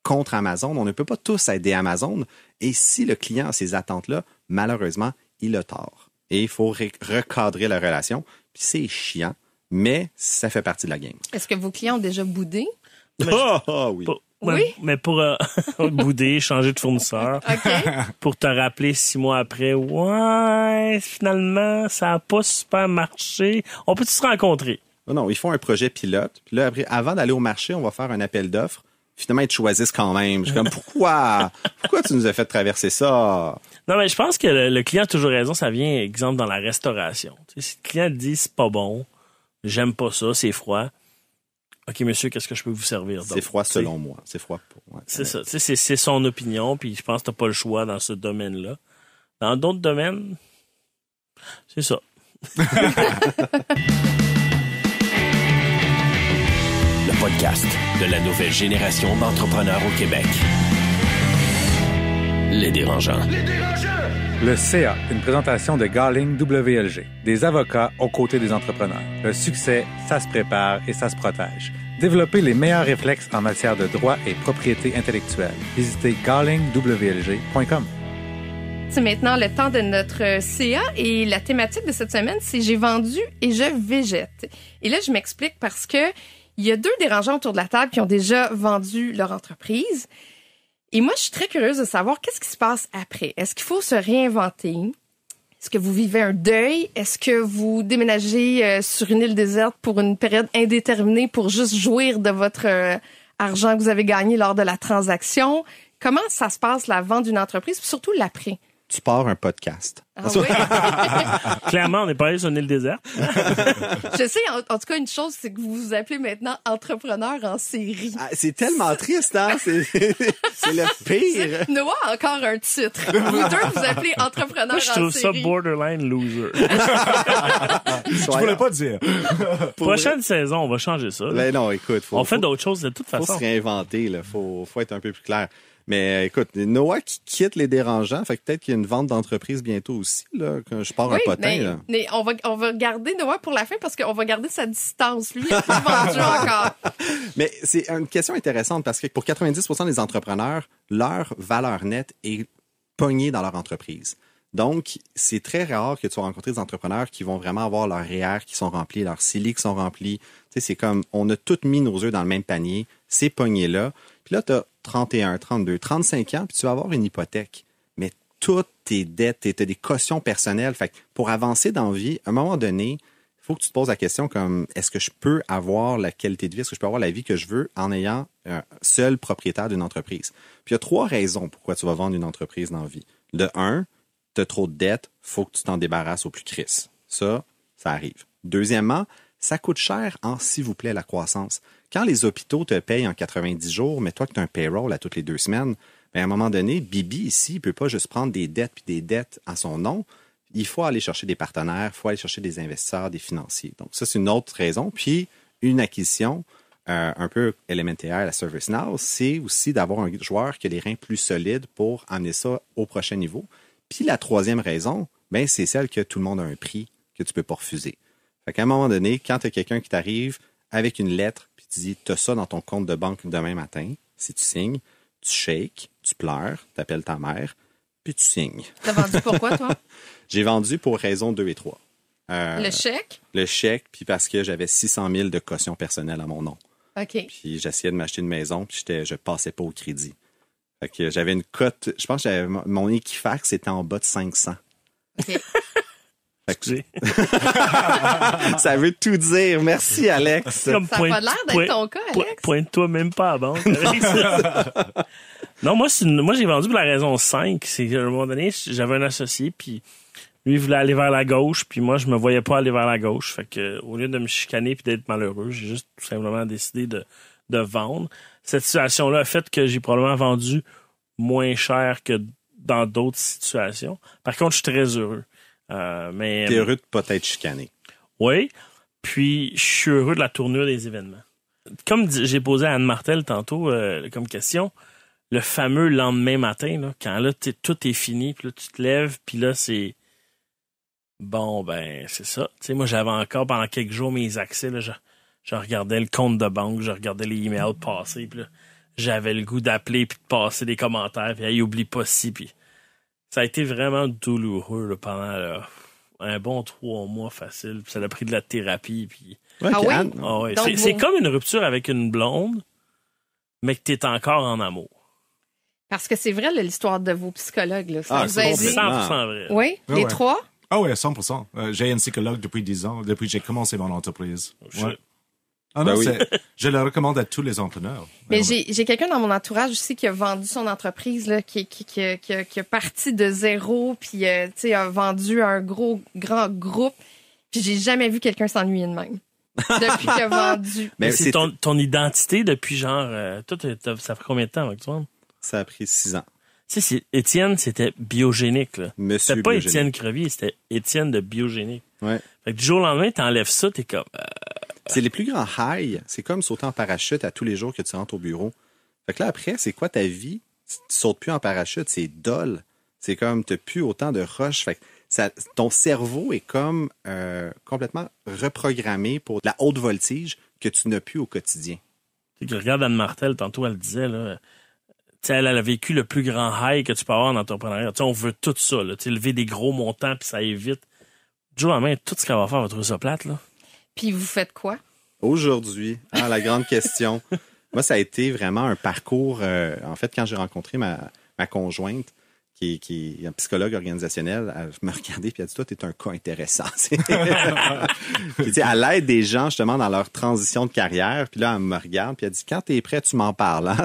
contre Amazon. On ne peut pas tous aider Amazon. Et si le client a ces attentes-là, malheureusement, il a tort. Et il faut recadrer la relation. Puis c'est chiant. mais ça fait partie de la game. Est-ce que vos clients ont déjà boudé? Oui. Oui? Mais pour bouder, changer de fournisseur, pour te rappeler 6 mois après, ouais, finalement, ça a pas super marché. On peut-tu se rencontrer? Non, ils font un projet pilote. Puis là, après, avant d'aller au marché, on va faire un appel d'offres. Finalement, ils te choisissent quand même. Je suis comme, pourquoi tu nous as fait traverser ça? Non, mais je pense que le client a toujours raison. Ça vient, exemple, dans la restauration. Tu sais, si le client dit, c'est pas bon, j'aime pas ça, c'est froid. OK, monsieur, qu'est-ce que je peux vous servir? C'est froid selon moi. C'est froid pour moi. C'est ça. C'est son opinion, puis je pense que t'as pas le choix dans ce domaine-là. Dans d'autres domaines, c'est ça. Le podcast de la nouvelle génération d'entrepreneurs au Québec. Les dérangeants. Le CA, une présentation de Garling WLG, des avocats aux côtés des entrepreneurs. Le succès, ça se prépare et ça se protège. Développez les meilleurs réflexes en matière de droit et propriété intellectuelle. Visitez garlingwlg.com. C'est maintenant le temps de notre CA et la thématique de cette semaine, c'est « J'ai vendu et je végète ». Et là, je m'explique parce que il y a 2 dérangeants autour de la table qui ont déjà vendu leur entreprise. Et moi, je suis très curieuse de savoir qu'est-ce qui se passe après. Est-ce qu'il faut se réinventer? Est-ce que vous vivez un deuil? Est-ce que vous déménagez sur une île déserte pour une période indéterminée pour juste jouir de votre argent que vous avez gagné lors de la transaction? Comment ça se passe, la vente d'une entreprise, puis surtout l'après? Tu pars un podcast. Ah oui? Clairement, on n'est pas allé sur une île déserte. Je sais, en tout cas, une chose, c'est que vous vous appelez maintenant entrepreneur en série. Ah, c'est tellement triste, hein? C'est le pire. Noah a encore un titre. Vous deux, vous appelez entrepreneur Moi, je en trouve série. ça borderline loser. Je voulais pas dire. Prochaine saison, on va changer ça. Là. Ben non, écoute. On fait d'autres choses de toute Faut façon. se réinventer, là. Faut être un peu plus clair. Mais écoute, Noah qui quitte les dérangeants, fait que peut-être qu'il y a une vente d'entreprise bientôt aussi, là, que je pars un potin, là. Mais on va garder Noah pour la fin parce qu'on va garder sa distance. Lui, il n'a pas vendu encore. Mais c'est une question intéressante parce que pour 90% des entrepreneurs, leur valeur nette est pognée dans leur entreprise. Donc, c'est très rare que tu vas rencontrer des entrepreneurs qui vont vraiment avoir leurs REER qui sont remplis, leurs CELI qui sont remplis. Tu sais, c'est comme, on a toutes mis nos œufs dans le même panier, c'est pogné-là. Puis là, tu as 31, 32, 35 ans, puis tu vas avoir une hypothèque. Mais toutes tes dettes, tu as des cautions personnelles. Fait que pour avancer dans la vie, à un moment donné, il faut que tu te poses la question comme, est-ce que je peux avoir la qualité de vie, est-ce que je peux avoir la vie que je veux en ayant un seul propriétaire d'une entreprise? Puis il y a 3 raisons pourquoi tu vas vendre une entreprise dans la vie. De 1, tu as trop de dettes, faut que tu t'en débarrasses au plus crisse. Ça arrive. Deuxièmement, ça coûte cher en s'il vous plaît la croissance. Quand les hôpitaux te payent en 90 jours, mais toi que tu as un payroll à toutes les 2 semaines, bien, à un moment donné, Bibi ici, il peut pas juste prendre des dettes puis des dettes à son nom. Il faut aller chercher des partenaires, il faut aller chercher des investisseurs, des financiers. Donc ça, c'est une autre raison. Puis une acquisition un peu élémentaire à ServiceNow, c'est aussi d'avoir un joueur qui a les reins plus solides pour amener ça au prochain niveau. Puis la 3e raison, ben, c'est celle que tout le monde a un prix que tu peux pas refuser. Fait qu'à un moment donné, quand tu as quelqu'un qui t'arrive avec une lettre, puis tu dis, tu as ça dans ton compte de banque demain matin, si tu signes, tu shakes, tu pleures, tu appelles ta mère, puis tu signes. T'as vendu pourquoi, toi? J'ai vendu pour raison 2 et 3. Le chèque? Le chèque, puis parce que j'avais 600 000 de caution personnelle à mon nom. OK. Puis j'essayais de m'acheter une maison, puis je passais pas au crédit. Fait que j'avais une cote, je pense que mon Equifax était en bas de 500. OK. Ça veut tout dire. Merci, Alex. Ça n'a pas l'air d'être ton cas, Alex. Pointe-toi même pas à banque. Non, moi, j'ai vendu pour la raison 5. C'est qu'à un moment donné, j'avais un associé, puis lui, il voulait aller vers la gauche, puis moi, je me voyais pas aller vers la gauche. Fait que, au lieu de me chicaner puis d'être malheureux, j'ai juste tout simplement décidé de vendre. Cette situation-là a fait que j'ai probablement vendu moins cher que dans d'autres situations. Par contre, je suis très heureux. T'es heureux de pas être chicané. Oui. Puis, je suis heureux de la tournure des événements. Comme j'ai posé à Anne Martel tantôt comme question, le fameux lendemain matin, là, quand là, tout est fini, puis là, tu te lèves, puis là, c'est... Bon, ben, c'est ça. Tu sais, moi, j'avais encore pendant quelques jours mes accès, là, je regardais le compte de banque, je regardais les emails passer, puis là, j'avais le goût d'appeler puis de passer des commentaires, puis hey, oublie pas ci, puis... Ça a été vraiment douloureux là, pendant un bon 3 mois facile. Puis ça a pris de la thérapie. Puis... Ouais, Ah puis oui? Anne, Ah ouais. Donc, C'est vous- comme une rupture avec une blonde, mais que t'es encore en amour. Parce que c'est vrai, là, l'histoire de vos psychologues. Là. Ça Ah, vous c'est a bon, aidé? c'est 100% vrai. Oui, Ouais, les ouais. trois? Ah oui, 100%. J'ai un psychologue depuis 10 ans, depuis que j'ai commencé mon entreprise. shit. Ouais. Ah non, Ben oui. je le recommande à tous les entrepreneurs. Mais j'ai quelqu'un dans mon entourage aussi qui a vendu son entreprise, là, qui a parti de zéro, puis tu sais, a vendu un grand groupe. Puis j'ai jamais vu quelqu'un s'ennuyer de même. Depuis qu'il a vendu. Mais Mais c'est ton identité depuis genre... toi, ça fait combien de temps avec toi? ça a pris 6 ans. Tu sais, Étienne, c'était biogénique. Là. Monsieur C'était pas biogénique. Étienne Crevier, c'était Étienne de biogénique. Ouais. Fait que du jour au lendemain, t'enlèves ça, t'es comme... C'est les plus grands highs. C'est comme sauter en parachute à tous les jours que tu rentres au bureau. Fait que là, après, c'est quoi ta vie? Tu sautes plus en parachute, c'est dole. C'est comme, t'as plus autant de rush. Fait que ton cerveau est comme complètement reprogrammé pour de la haute voltige que tu n'as plus au quotidien. Tu sais, que regarde Anne Martel, tantôt, elle disait, là... Tu sais, elle a vécu le plus grand high que tu peux avoir en entrepreneuriat. Tu sais, on veut tout ça, là. Tu sais, lever des gros montants, puis ça évite. Du jour au lendemain, tout ce qu'elle va faire va trouver ça plate, là. Puis vous faites quoi? Aujourd'hui, la grande question. Moi, ça a été vraiment un parcours. En fait, quand j'ai rencontré ma conjointe, qui est un psychologue organisationnel, elle me regardait et elle a dit, toi, t'es un cas intéressant. Puis, tu sais, elle aide des gens justement dans leur transition de carrière. Puis là, elle me regarde puis elle dit, quand t'es prêt, tu m'en parles. Hein?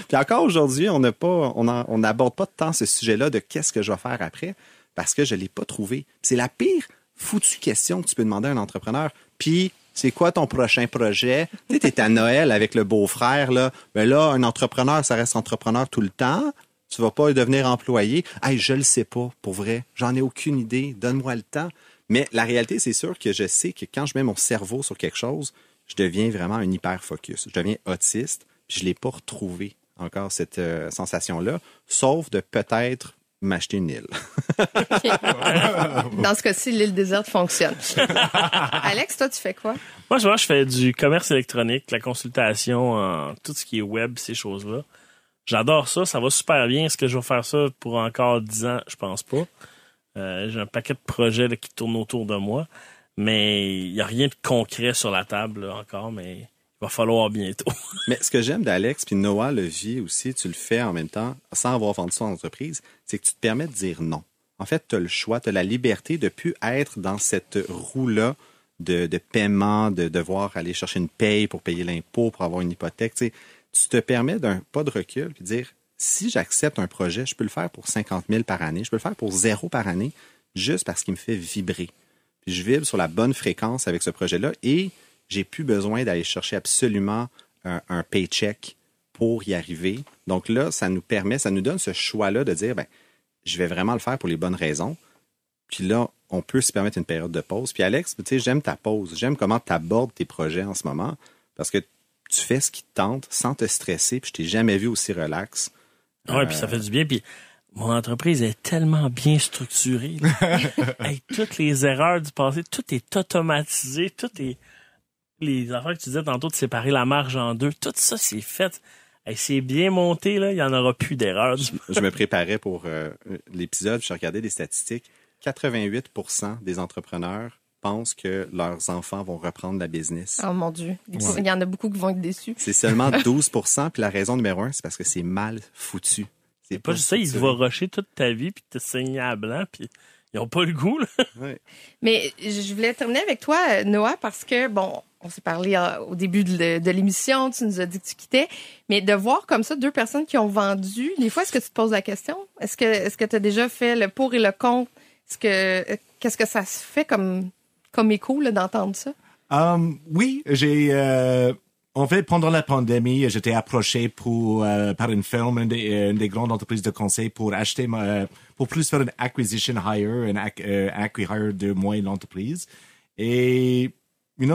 Puis encore aujourd'hui, on n'aborde pas tant ce sujet-là de qu'est-ce que je vais faire après parce que je l'ai pas trouvé. Puis c'est la pire foutue question que tu peux demander à un entrepreneur. Puis, c'est quoi ton prochain projet? Tu sais, t'es à Noël avec le beau-frère, là. Ben là, un entrepreneur, ça reste entrepreneur tout le temps. Tu vas pas devenir employé. Hey, je le sais pas, pour vrai. J'en ai aucune idée. Donne-moi le temps. Mais la réalité, c'est sûr que je sais que quand je mets mon cerveau sur quelque chose, je deviens vraiment un hyper-focus. Je deviens autiste. Puis je l'ai pas retrouvé encore, cette sensation-là, sauf de peut-être m'acheter une île. Dans ce cas-ci, l'île déserte fonctionne. Alex, toi, tu fais quoi? Moi, je fais du commerce électronique, la consultation, tout ce qui est web, ces choses-là. J'adore ça, ça va super bien. Est-ce que je vais faire ça pour encore 10 ans? Je pense pas. J'ai un paquet de projets là, qui tournent autour de moi, mais il n'y a rien de concret sur la table là, encore, mais il va falloir bientôt. Mais ce que j'aime d'Alex, puis Noah le vit aussi, tu le fais en même temps, sans avoir vendu son entreprise, c'est que tu te permets de dire non. En fait, tu as le choix, tu as la liberté de plus être dans cette roue-là de paiement, de devoir aller chercher une paye pour payer l'impôt, pour avoir une hypothèque. Tu sais, tu te permets d'un pas de recul puis dire, si j'accepte un projet, je peux le faire pour 50 000 par année, je peux le faire pour 0 par année, juste parce qu'il me fait vibrer. Puis je vibre sur la bonne fréquence avec ce projet-là et j'ai plus besoin d'aller chercher absolument un paycheck pour y arriver. Donc là, ça nous donne ce choix-là de dire, ben, je vais vraiment le faire pour les bonnes raisons. Puis là, on peut se permettre une période de pause. Puis Alex, tu sais, j'aime ta pause. J'aime comment tu abordes tes projets en ce moment parce que tu fais ce qui te tente sans te stresser, puis je t'ai jamais vu aussi relax. Ouais, puis ça fait du bien. Puis mon entreprise est tellement bien structurée. Hey, toutes les erreurs du passé, tout est automatisé, tout est... Les affaires que tu disais tantôt de séparer la marge en deux, tout ça, c'est fait. Hey, c'est bien monté, là. Il n'y en aura plus d'erreurs. Je me préparais pour l'épisode, je regardais des statistiques. 88% des entrepreneurs pensent que leurs enfants vont reprendre la business. Oh mon Dieu. Il y en a beaucoup qui vont être déçus. C'est seulement 12%. Puis la raison numéro 1, c'est parce que c'est mal foutu. C'est pas juste ça, ils vont rusher toute ta vie puis te saigner à blanc puis ils ont pas le goût, là. Ouais. Mais je voulais terminer avec toi, Noah, parce que, bon, on s'est parlé au début de l'émission, tu nous as dit que tu quittais, mais de voir comme ça 2 personnes qui ont vendu, des fois, est-ce que tu te poses la question? Est-ce que tu as déjà fait le pour et le contre? Qu'est-ce que ça se fait comme écho là, d'entendre ça? Oui, en fait, pendant la pandémie, j'étais approché par une firme, une des grandes entreprises de conseil pour acheter pour plus faire une acquisition hire, un acquihire de moi et l'entreprise. Et,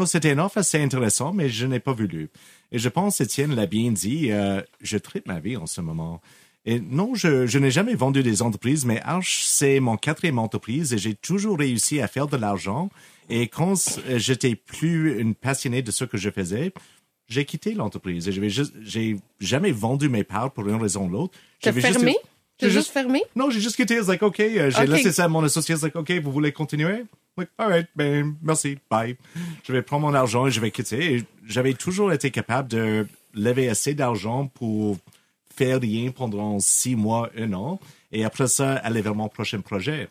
c'était une offre assez intéressante, mais je n'ai pas voulu. Et je pense, Étienne l'a bien dit, je tripe ma vie en ce moment. Et non, je n'ai jamais vendu des entreprises, mais Arch, c'est mon 4e entreprise et j'ai toujours réussi à faire de l'argent. Et quand j'étais plus une passionnée de ce que je faisais, j'ai quitté l'entreprise. Et j'ai jamais vendu mes parts pour une raison ou l'autre. T'as fermé? T'as juste fermé? Non, j'ai juste quitté. It's like, OK. J'ai laissé ça à mon associé. It's like, OK, vous voulez continuer? Like, all right, ben, merci, bye. Je vais prendre mon argent et je vais quitter. Et j'avais toujours été capable de lever assez d'argent pour faire rien pendant 6 mois, 1 an. Et après ça, aller vers mon prochain projet.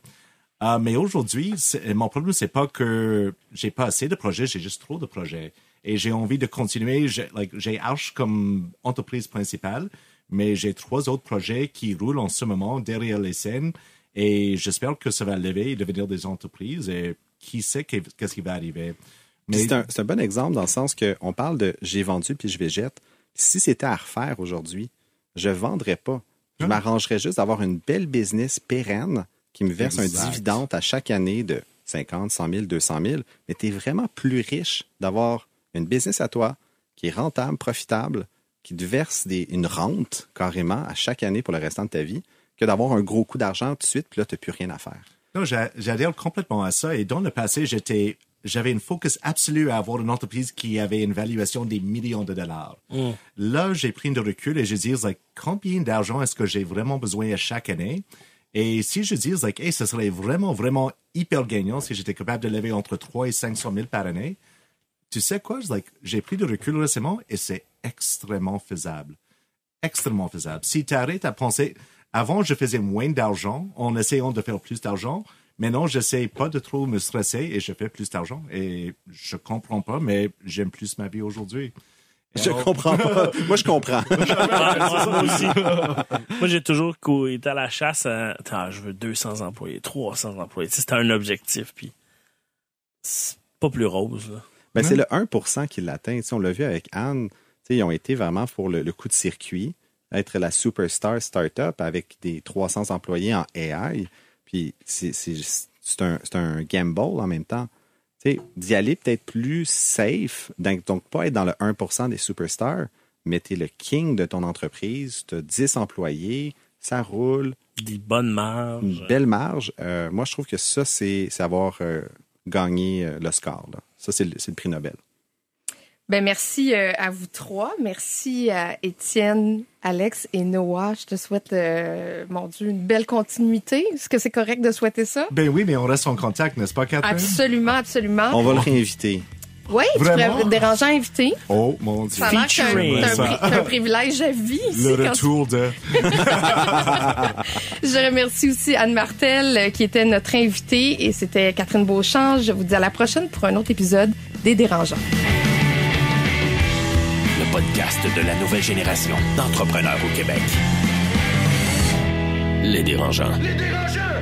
Mais aujourd'hui, mon problème, c'est pas que j'ai pas assez de projets, j'ai juste trop de projets. Et j'ai envie de continuer. J'ai Arche comme entreprise principale, mais j'ai 3 autres projets qui roulent en ce moment derrière les scènes. Et j'espère que ça va lever et devenir des entreprises. Et qui sait qu'est-ce qui va arriver. Mais c'est un bon exemple dans le sens qu'on parle de j'ai vendu puis je végète. Si c'était à refaire aujourd'hui, je ne vendrais pas. Je m'arrangerais juste d'avoir une belle business pérenne qui me verse un dividende à chaque année de 50, 100 000, 200 000. Mais tu es vraiment plus riche d'avoir une business à toi qui est rentable, profitable, qui te verse une rente carrément à chaque année pour le restant de ta vie, que d'avoir un gros coup d'argent tout de suite, puis là, tu n'as plus rien à faire. Non, j'adhère complètement à ça. Et dans le passé, j'avais une focus absolue à avoir une entreprise qui avait une valuation des millions de dollars. Là, j'ai pris de recul et je dis, combien d'argent est-ce que j'ai vraiment besoin à chaque année? Et si je dis, hey, ce serait vraiment, vraiment hyper gagnant si j'étais capable de lever entre 300 et 500 000 par année. Tu sais quoi? J'ai pris de recul récemment et c'est extrêmement faisable. Extrêmement faisable. Si tu arrêtes à penser... Avant, je faisais moins d'argent en essayant de faire plus d'argent. Maintenant, j'essaie pas de trop me stresser et je fais plus d'argent. Et je comprends pas, mais j'aime plus ma vie aujourd'hui. Je comprends pas. Moi, je comprends. Moi aussi. Moi, j'ai toujours été à la chasse à... Attends, je veux 200 employés, 300 employés. C'était un objectif, puis c'est pas plus rose, là. Ben, c'est le 1% qui l'atteint. On l'a vu avec Anne. Ils ont été vraiment pour le coup de circuit, être la superstar startup avec des 300 employés en AI. Puis c'est un gamble en même temps. D'y aller peut-être plus safe, donc pas être dans le 1% des superstars, mais tu es le king de ton entreprise, tu as 10 employés, ça roule. Des bonnes marges. Une belle marge. Moi, je trouve que ça, c'est avoir gagné le score. Là. Ça, c'est le prix Nobel. Ben merci à vous 3. Merci à Étienne, Alex et Noah. Je te souhaite, mon Dieu, une belle continuité. Est-ce que c'est correct de souhaiter ça? Ben oui, mais on reste en contact, n'est-ce pas, Catherine? Absolument, absolument. On va le réinviter. Oui, tu pourrais déranger invité. Oh, mon Dieu. Ça a l'air qu'un privilège à vie ici. Le retour de... Je remercie aussi Anne Martel, qui était notre invitée, et c'était Catherine Beauchamp. Je vous dis à la prochaine pour un autre épisode des Dérangeants. Le podcast de la nouvelle génération d'entrepreneurs au Québec. Les Dérangeants. Les Dérangeants!